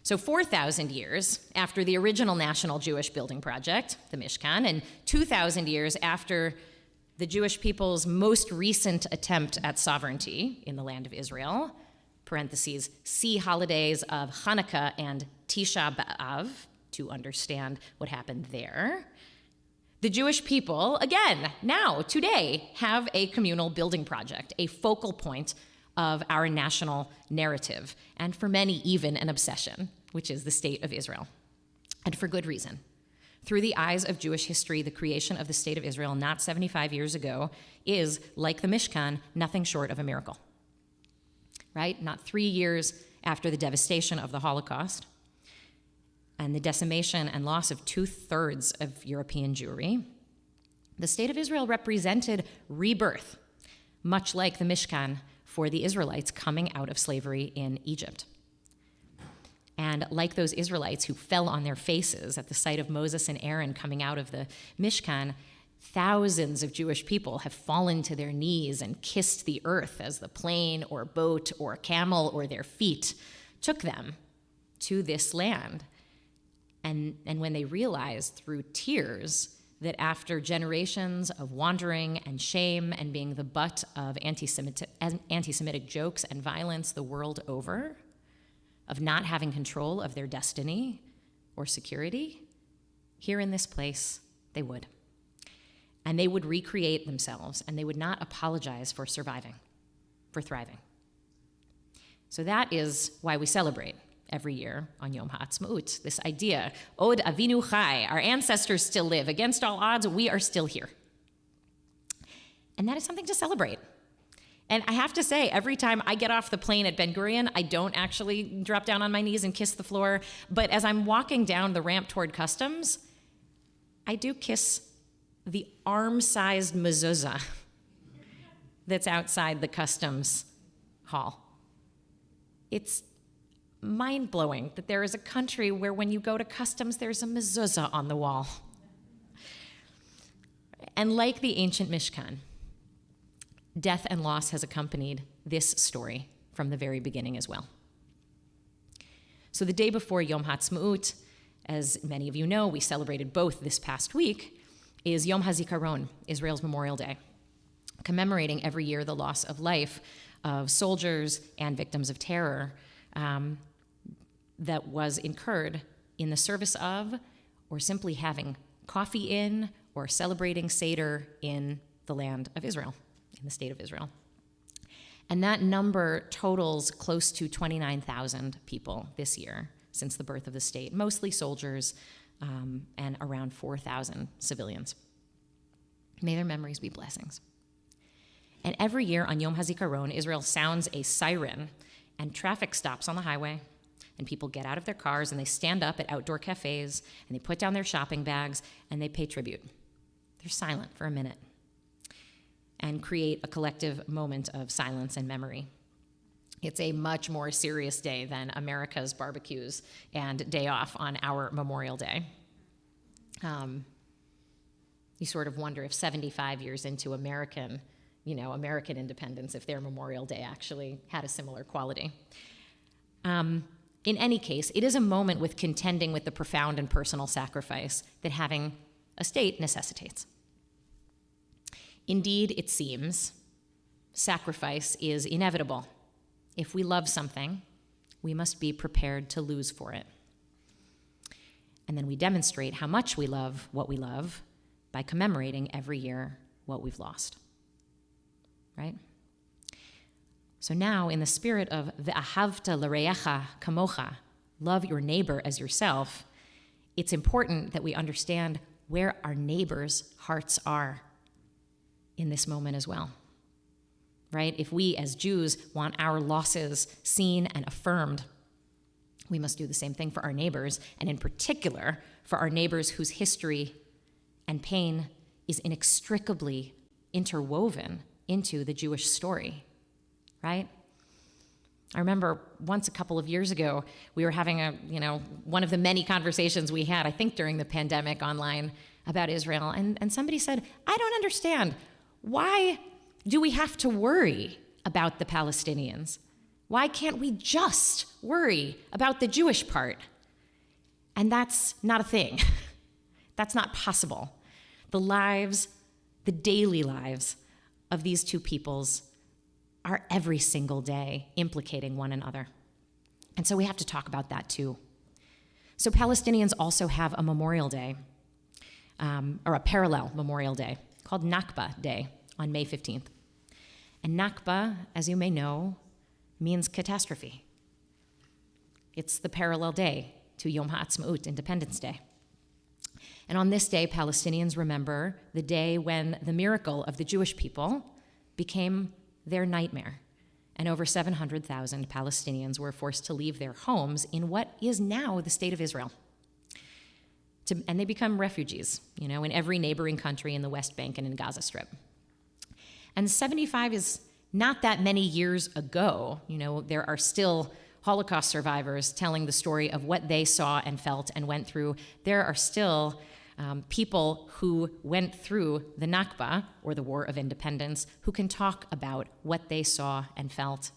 So 4,000 years after the original national Jewish building project, the Mishkan, and 2,000 years after the Jewish people's most recent attempt at sovereignty in the land of Israel, parentheses, see holidays of Hanukkah and Tisha B'Av to understand what happened there, the Jewish people, again, now, today, have a communal building project, a focal point of our national narrative, and for many, even an obsession, which is the state of Israel. And for good reason. Through the eyes of Jewish history, the creation of the state of Israel not 75 years ago is, like the Mishkan, nothing short of a miracle. Right? Not 3 years after the devastation of the Holocaust and the decimation and loss of 2/3 of European Jewry, the state of Israel represented rebirth, much like the Mishkan for the Israelites coming out of slavery in Egypt. And like those Israelites who fell on their faces at the sight of Moses and Aaron coming out of the Mishkan, thousands of Jewish people have fallen to their knees and kissed the earth as the plane or boat or camel or their feet took them to this land. And when they realized through tears that after generations of wandering and shame and being the butt of anti-Semitic jokes and violence the world over, of not having control of their destiny or security, here in this place, they would. And they would recreate themselves, and they would not apologize for surviving, for thriving. So that is why we celebrate every year on Yom HaAtzmaut, this idea, Od Avinu Chai, our ancestors still live. Against all odds, we are still here. And that is something to celebrate. And I have to say, every time I get off the plane at Ben Gurion, I don't actually drop down on my knees and kiss the floor. But as I'm walking down the ramp toward customs, I do kiss the arm-sized mezuzah that's outside the customs hall. It's mind-blowing that there is a country where when you go to customs, there's a mezuzah on the wall. And like the ancient Mishkan, death and loss has accompanied this story from the very beginning as well. So the day before Yom HaAtzmaut, as many of you know, we celebrated both this past week, is Yom HaZikaron, Israel's Memorial Day, commemorating every year the loss of life of soldiers and victims of terror that was incurred in the service of, or simply having coffee in, or celebrating Seder in the land of Israel, in the state of Israel. And that number totals close to 29,000 people this year since the birth of the state, mostly soldiers and around 4,000 civilians. May their memories be blessings. And every year on Yom HaZikaron, Israel sounds a siren, and traffic stops on the highway, and people get out of their cars, and they stand up at outdoor cafes, and they put down their shopping bags, and they pay tribute. They're silent for a minute and create a collective moment of silence and memory. It's a much more serious day than America's barbecues and day off on our Memorial Day. You sort of wonder if 75 years into American independence, if their Memorial Day actually had a similar quality. In any case, it is a moment with contending with the profound and personal sacrifice that having a state necessitates. Indeed, it seems, sacrifice is inevitable. If we love something, we must be prepared to lose for it. And then we demonstrate how much we love what we love by commemorating every year what we've lost. Right? So now, in the spirit of ve'ahavta l'reacha kamocha, love your neighbor as yourself, it's important that we understand where our neighbors' hearts are in this moment as well. Right? If we as Jews want our losses seen and affirmed, we must do the same thing for our neighbors, and in particular for our neighbors whose history and pain is inextricably interwoven into the Jewish story, right? I remember once a couple of years ago, we were having one of the many conversations we had, I think during the pandemic online, about Israel, and somebody said, I don't understand. Why do we have to worry about the Palestinians? Why can't we just worry about the Jewish part? And that's not a thing. That's not possible. The lives, the daily lives of these two peoples are every single day implicating one another. And so we have to talk about that too. So Palestinians also have a Memorial Day, or a parallel Memorial Day, called Nakba Day on May 15th. And Nakba, as you may know, means catastrophe. It's the parallel day to Yom HaAtzmaut, Independence Day. And on this day, Palestinians remember the day when the miracle of the Jewish people became their nightmare, and over 700,000 Palestinians were forced to leave their homes in what is now the state of Israel. And they become refugees, in every neighboring country in the West Bank and in Gaza Strip. And 75 is not that many years ago. There are still Holocaust survivors telling the story of what they saw and felt and went through. There are still people who went through the Nakba, or the War of Independence, who can talk about what they saw and felt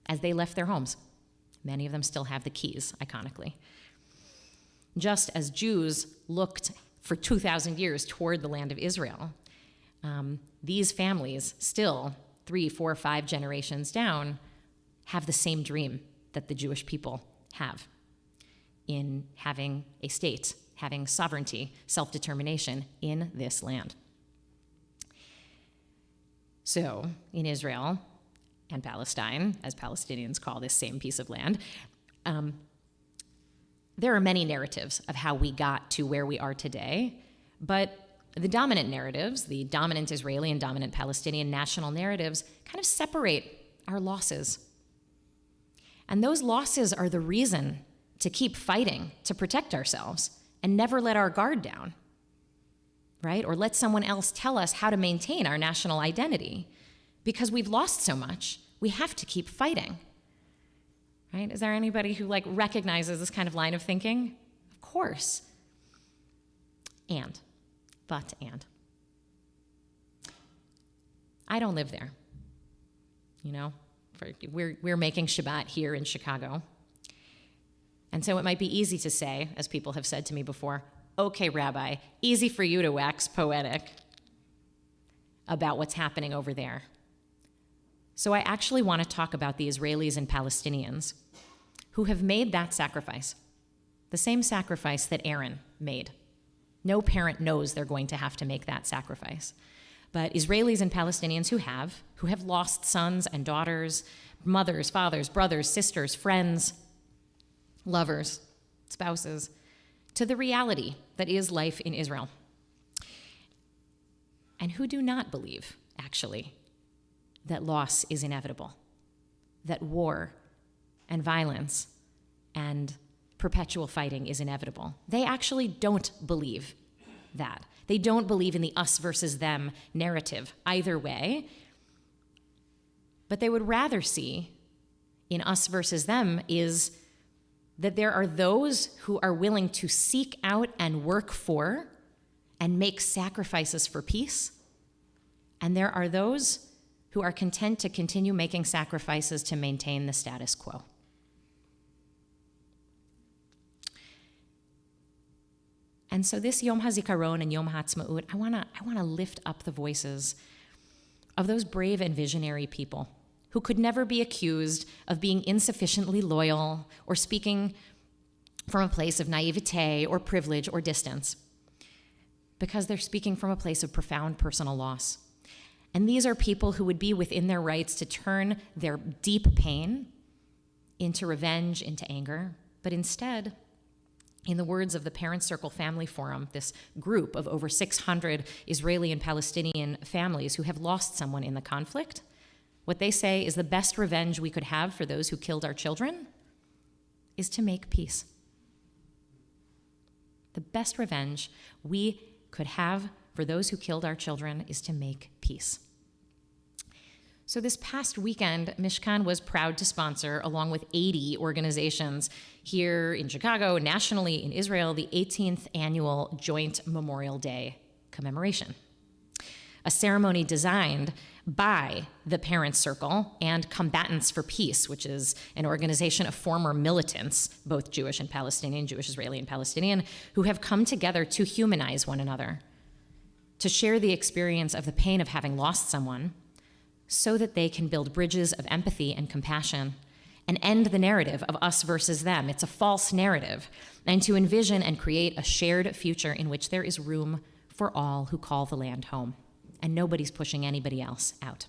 as they left their homes. Many of them still have the keys, iconically. Just as Jews looked for 2,000 years toward the land of Israel, these families still, 3, 4, 5 generations down, have the same dream that the Jewish people have in having a state, having sovereignty, self-determination in this land. So, in Israel and Palestine, as Palestinians call this same piece of land, there are many narratives of how we got to where we are today, but the dominant narratives, the dominant Israeli and dominant Palestinian national narratives, kind of separate our losses. And those losses are the reason to keep fighting, to protect ourselves, and never let our guard down, right? Or let someone else tell us how to maintain our national identity. Because we've lost so much, we have to keep fighting, right? Is there anybody who recognizes this kind of line of thinking? Of course. And I don't live there, We're making Shabbat here in Chicago. And so it might be easy to say, as people have said to me before, okay, Rabbi, easy for you to wax poetic about what's happening over there. So I actually want to talk about the Israelis and Palestinians who have made that sacrifice, the same sacrifice that Aaron made. No parent knows they're going to have to make that sacrifice. But Israelis and Palestinians who have lost sons and daughters, mothers, fathers, brothers, sisters, friends, lovers, spouses, to the reality that is life in Israel. And who do not believe, actually, that loss is inevitable, that war and violence and perpetual fighting is inevitable. They actually don't believe that. They don't believe in the us versus them narrative either way, but they would rather see in us versus them is that there are those who are willing to seek out and work for and make sacrifices for peace, and there are those who are content to continue making sacrifices to maintain the status quo. And so this Yom HaZikaron and Yom HaAtzmaut, I wanna lift up the voices of those brave and visionary people who could never be accused of being insufficiently loyal or speaking from a place of naivete or privilege or distance, because they're speaking from a place of profound personal loss. And these are people who would be within their rights to turn their deep pain into revenge, into anger, but instead, in the words of the Parent Circle Family Forum, this group of over 600 Israeli and Palestinian families who have lost someone in the conflict, what they say is the best revenge we could have for those who killed our children is to make peace. The best revenge we could have for those who killed our children is to make peace. So this past weekend, Mishkan was proud to sponsor, along with 80 organizations here in Chicago, nationally in Israel, the 18th annual Joint Memorial Day commemoration. A ceremony designed by the Parent Circle and Combatants for Peace, which is an organization of former militants, both Jewish and Palestinian, Jewish, Israeli, and Palestinian, who have come together to humanize one another, to share the experience of the pain of having lost someone, so that they can build bridges of empathy and compassion and end the narrative of us versus them. It's a false narrative. And to envision and create a shared future in which there is room for all who call the land home, and nobody's pushing anybody else out.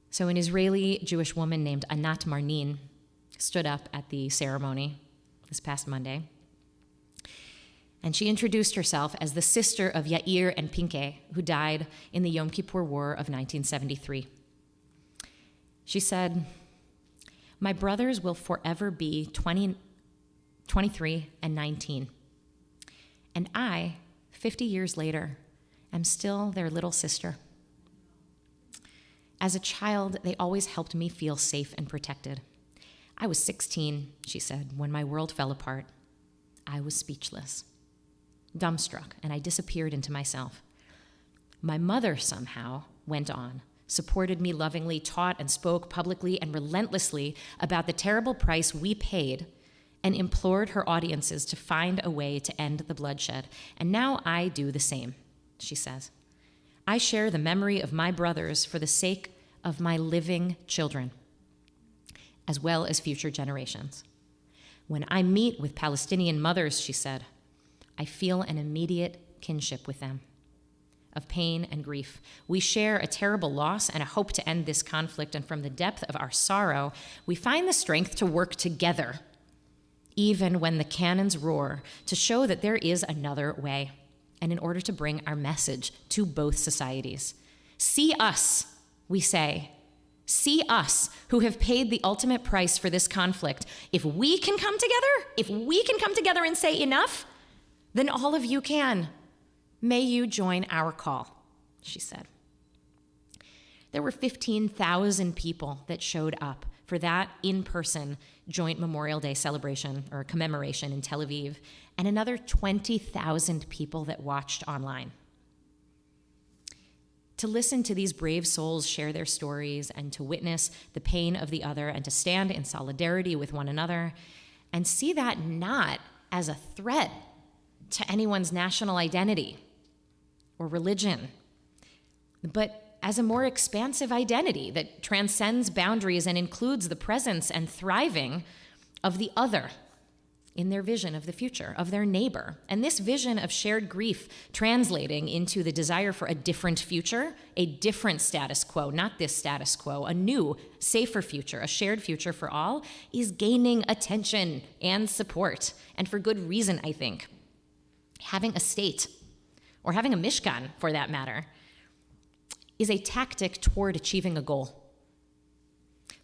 So an Israeli Jewish woman named Anat Marnin stood up at the ceremony this past Monday, and she introduced herself as the sister of Yair and Pinke, who died in the Yom Kippur War of 1973. She said, "My brothers will forever be 20, 23, and 19. And I, 50 years later, am still their little sister. As a child, they always helped me feel safe and protected. I was 16, she said, when my world fell apart. I was speechless, dumbstruck, and I disappeared into myself. My mother somehow went on, supported me lovingly, taught and spoke publicly and relentlessly about the terrible price we paid, and implored her audiences to find a way to end the bloodshed. And now I do the same," she says. "I share the memory of my brothers for the sake of my living children, as well as future generations. When I meet with Palestinian mothers," she said, "I feel an immediate kinship with them, of pain and grief. We share a terrible loss and a hope to end this conflict, and from the depth of our sorrow, we find the strength to work together, even when the cannons roar, to show that there is another way, and in order to bring our message to both societies. See us," we say. "See us, who have paid the ultimate price for this conflict. If we can come together and say enough, then all of you can. May you join our call," she said. There were 15,000 people that showed up for that in-person joint Memorial Day celebration or commemoration in Tel Aviv, and another 20,000 people that watched online. To listen to these brave souls share their stories and to witness the pain of the other and to stand in solidarity with one another and see that not as a threat to anyone's national identity or religion, but as a more expansive identity that transcends boundaries and includes the presence and thriving of the other in their vision of the future, of their neighbor. And this vision of shared grief translating into the desire for a different future, a different status quo, not this status quo, a new, safer future, a shared future for all, is gaining attention and support, and for good reason, I think. Having a state, or having a mishkan for that matter, is a tactic toward achieving a goal.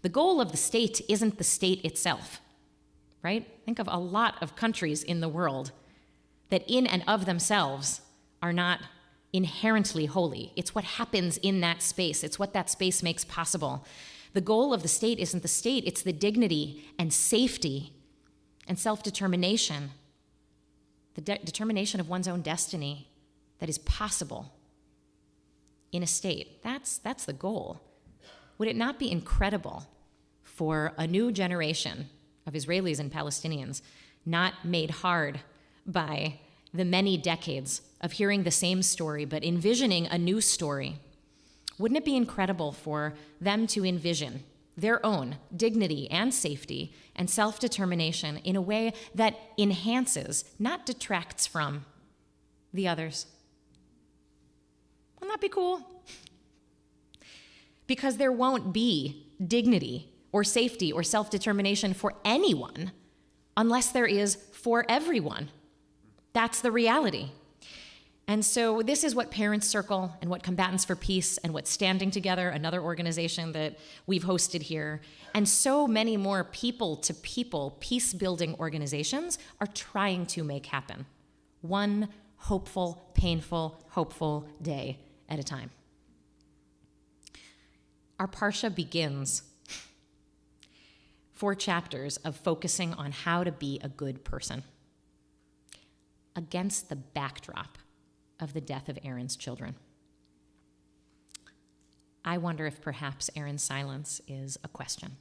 The goal of the state isn't the state itself, right? Think of a lot of countries in the world that in and of themselves are not inherently holy. It's what happens in that space. It's what that space makes possible. The goal of the state isn't the state, it's the dignity and safety and self-determination, the determination of one's own destiny that is possible in a state. That's the goal. Would it not be incredible for a new generation of Israelis and Palestinians, not made hard by the many decades of hearing the same story, but envisioning a new story? Wouldn't it be incredible for them to envision their own dignity and safety and self-determination in a way that enhances, not detracts from, the others? Wouldn't that be cool? Because there won't be dignity or safety or self-determination for anyone unless there is for everyone. That's the reality. And so this is what Parents Circle and what Combatants for Peace and what Standing Together, another organization that we've hosted here, and so many more people-to-people peace-building organizations are trying to make happen. One hopeful, painful, hopeful day at a time. Our Parsha begins 4 chapters of focusing on how to be a good person against the backdrop of the death of Aaron's children. I wonder if perhaps Aaron's silence is a question.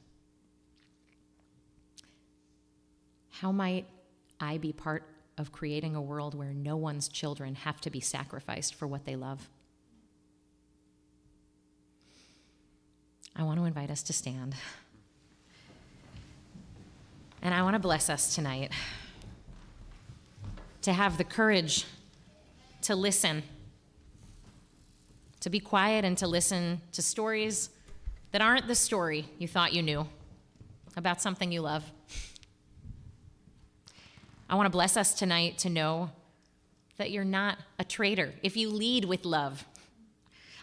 How might I be part of creating a world where no one's children have to be sacrificed for what they love? I want to invite us to stand. And I want to bless us tonight to have the courage to listen, to be quiet and to listen to stories that aren't the story you thought you knew about something you love. I want to bless us tonight to know that you're not a traitor if you lead with love.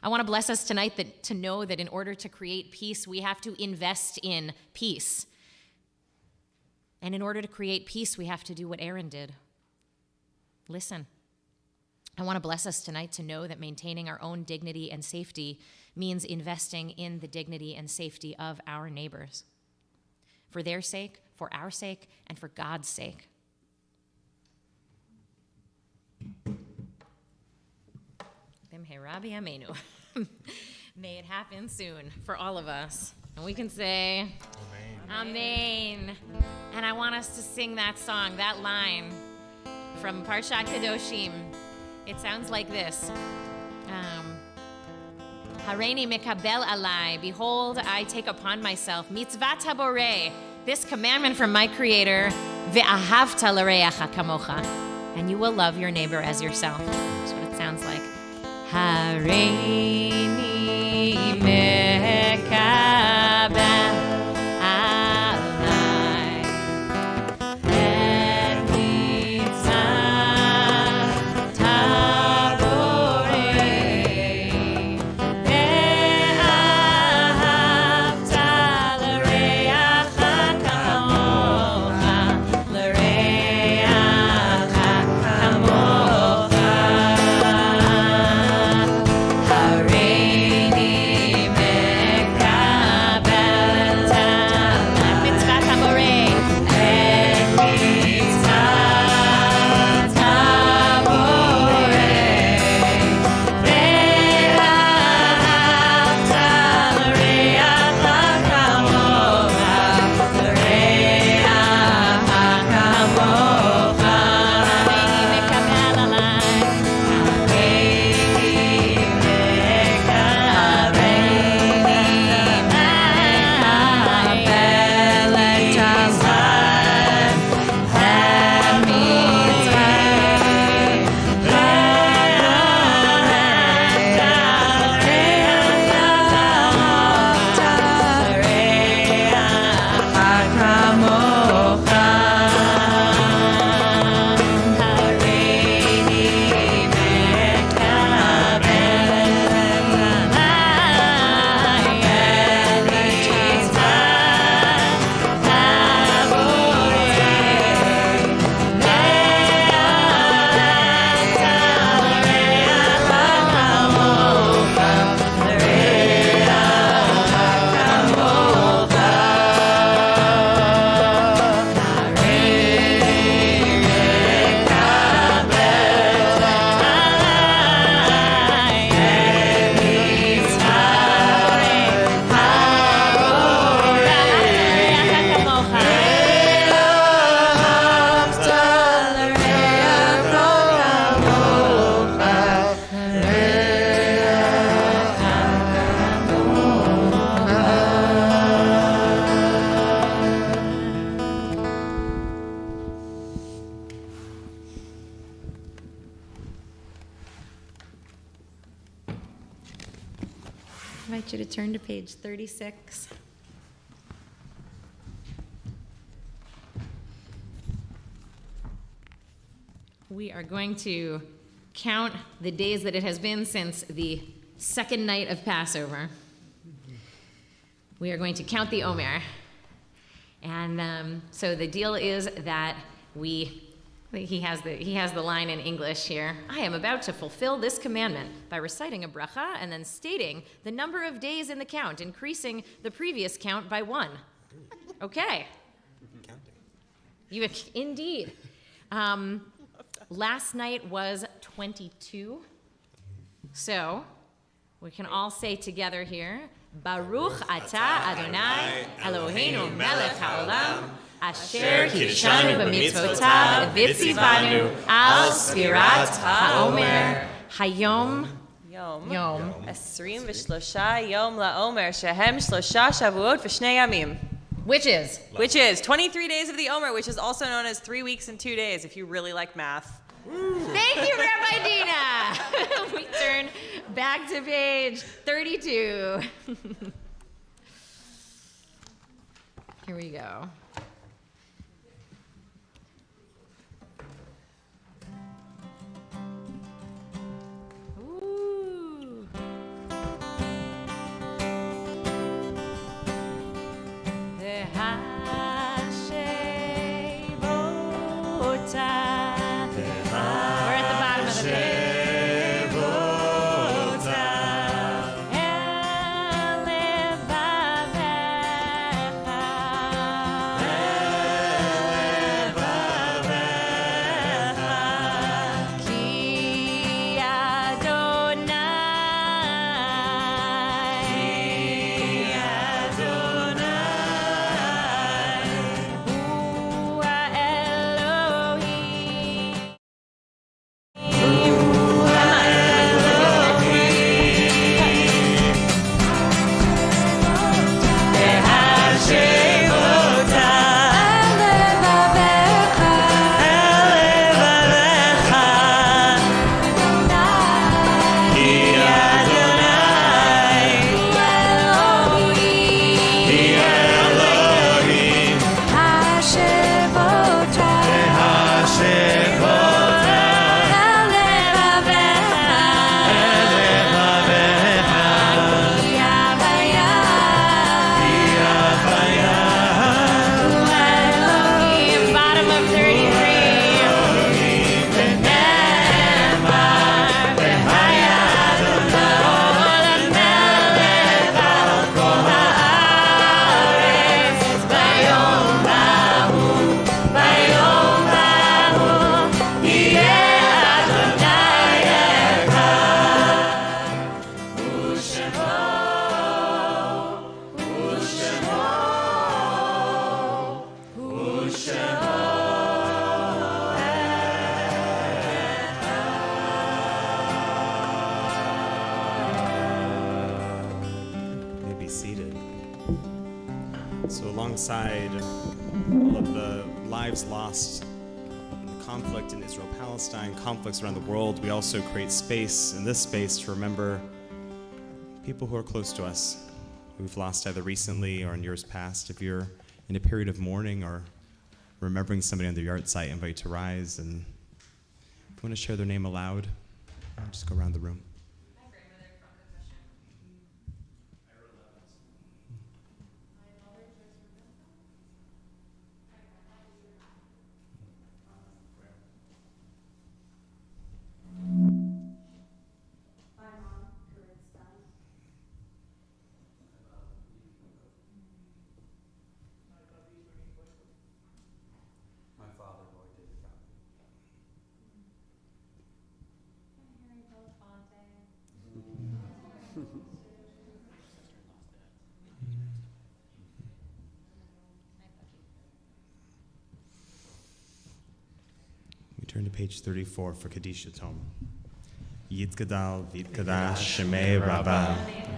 I want to bless us tonight to know that in order to create peace, we have to invest in peace. And in order to create peace, we have to do what Aaron did. Listen. I want to bless us tonight to know that maintaining our own dignity and safety means investing in the dignity and safety of our neighbors. For their sake, for our sake, and for God's sake. May it happen soon for all of us. And we can say, Amen. And I want us to sing that song, that line from Parshat Kedoshim. It sounds like this. Hareini mekabel alai. Behold, I take upon myself mitzvat haboreh, this commandment from my Creator, ve'ahavta l'reacha kamocha, and you will love your neighbor as yourself. That's what it sounds like. Hareini mekabel alai, et mitzvat haboreh, ve'ahavta l'reacha kamocha, l'reacha kamocha. Hareini invite you to turn to page 36. We are going to count the days that it has been since the second night of Passover. We are going to count the Omer. And so the deal is that he has the line in English here. I am about to fulfill this commandment by reciting a bracha and then stating the number of days in the count, increasing the previous count by 1. Okay. Counting. Indeed. Last night was 22. So we can all say together here, Baruch atah Adonai Eloheinu melech haolam asher kidshanu b'mitzvotav v'tzivanu al sfirat ha'omer hayom Yom. 23 Yom la'omer shehem 3 Shavuot v'shnei yamim. which is 23 days of the Omer, which is also known as 3 weeks and 2 days, if you really like math. Thank you, Rabbi Dina. We turn back to page 32. Here we go. Ooh. alongside all of the lives lost in the conflict in Israel-Palestine, conflicts around the world, we also create space in this space to remember people who are close to us, who we've lost either recently or in years past. If you're in a period of mourning or remembering somebody on their yard site, I invite you to rise, and if you want to share their name aloud, just go around the room. Turn to page 34 for Kaddish Tom. Yitgadal v'yitkadash shemei Rabbah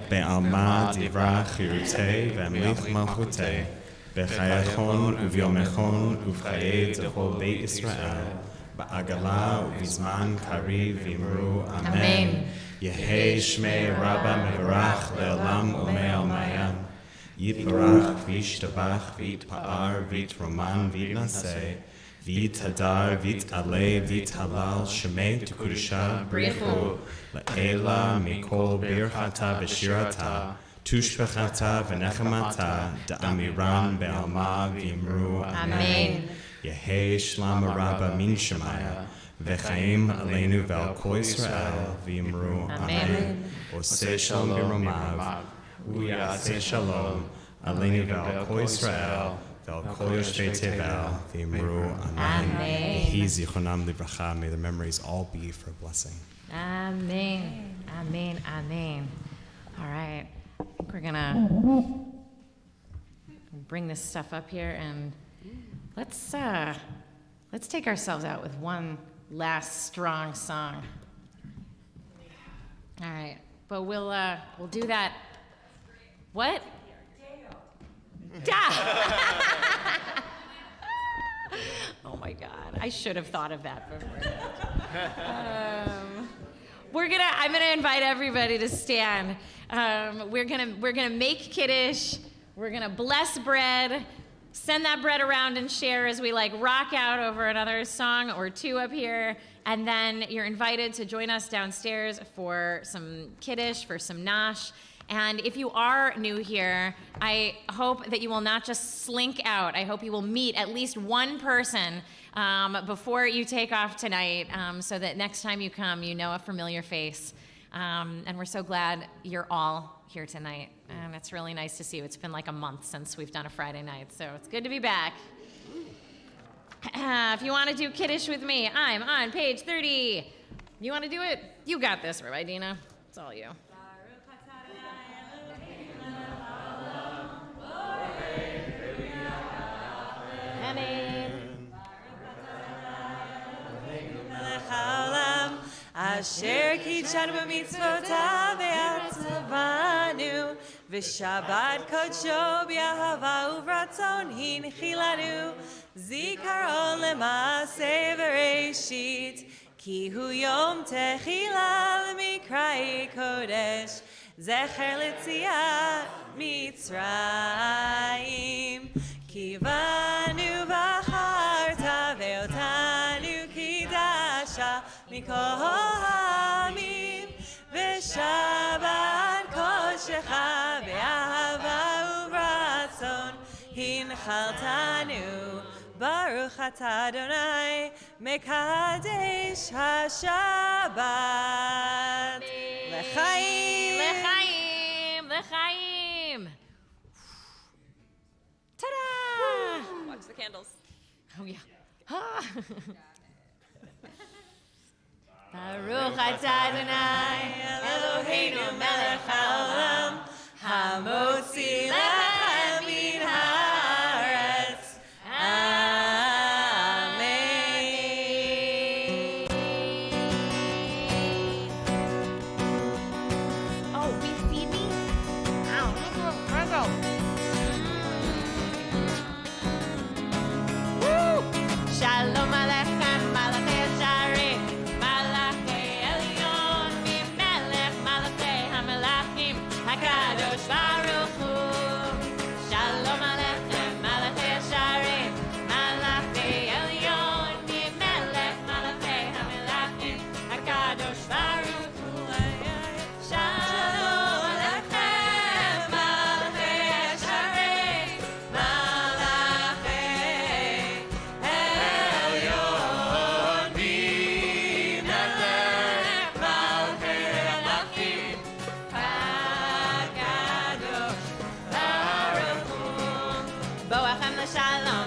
be'alma divrach chirutei ve'amlich malchutei b'chayachon uvyomechon uv'chayei t'chol Beit Yisrael ba'agala uv'zman kari v'imru Amen. Yehei Shmei Rabba Mevarach Le'olam Umei Mayam. Yitbarach V'yishtabach V'yitpa'ar V'yitroman V'yitnaseh V'yithadar V'yit'aleh V'yithalal Shemei T'Kudusha B'richu Le'ela Mikol Birchata V'shirata Tushbechata V'nechemata Da'amiran Be'alma V'yimru Amen. Yehei Shlama Rabba Min Shemaya V'chaim Aleinu Ve'al Kol Yisrael V'yimru Amen. Oseh Shalom B'romav Uyaseh Shalom Aleinu Ve'al Kol Yisrael Ve'al Kol Yoshvei Tevel V'yimru Amen. Yehi Zichronam Livracha. May the memories all be for a blessing. Amen. Amen. Amen. All right. I think we're gonna bring this stuff up here and let's take ourselves out with one last strong song. All right, but we'll do that. What? Oh my God! I should have thought of that before. I'm gonna invite everybody to stand. We're gonna make kiddush. We're gonna bless bread. Send that bread around and share as we rock out over another song or two up here. And then you're invited to join us downstairs for some kiddush, for some nash. And if you are new here, I hope that you will not just slink out. I hope you will meet at least one person before you take off tonight so that next time you come, you know a familiar face. And we're so glad you're all here tonight. And it's really nice to see you. It's been like a month since we've done a Friday night, so it's good to be back. If you want to do Kiddush with me, I'm on page 30. You want to do it? You got this, Rabbi Dina. It's all you. Amen. Asher kitshanu b'mitzvotav ve'atzavanu v'shabbat kodsho b'yahava uvratzon hinchilanu zikaron l'maaseh v'reishit ki hu yom techila l'mikrai kodesh zecher l'tziat Mitzrayim ki vanu v'acharta ve'otanu kidasha mikol ha'amim v'shabbat kodshcha be'ahava u'ratzon hinchaltanu baruch atah Adonai mekadesh ha'shabbat l'chaim L'chaim, l'chaim. Ta-da! Watch the candles. Oh yeah. Baruch atah Adonai Eloheinu melech haolam hamotzi lechem min haaretz. Amen. Oh, we feed me? Ow, let's go. Woo! Shalom Aleichem, Malachei Sharim, Malachei Elyon, Mimelech, Malachei HaMelachim, HaKadosh Baruch Hu. Shalom Aleichem, Malachei Sharim, Malachei Elyon, Mimelech, Malachei HaMelachim, HaKadosh Baruch Hu. Shalom Aleichem, Malachei Sharim, Malachei Elyon, Mimelech, Malachei HaMelachim, HaKadosh Baruch Hu. Boachem l'shalom.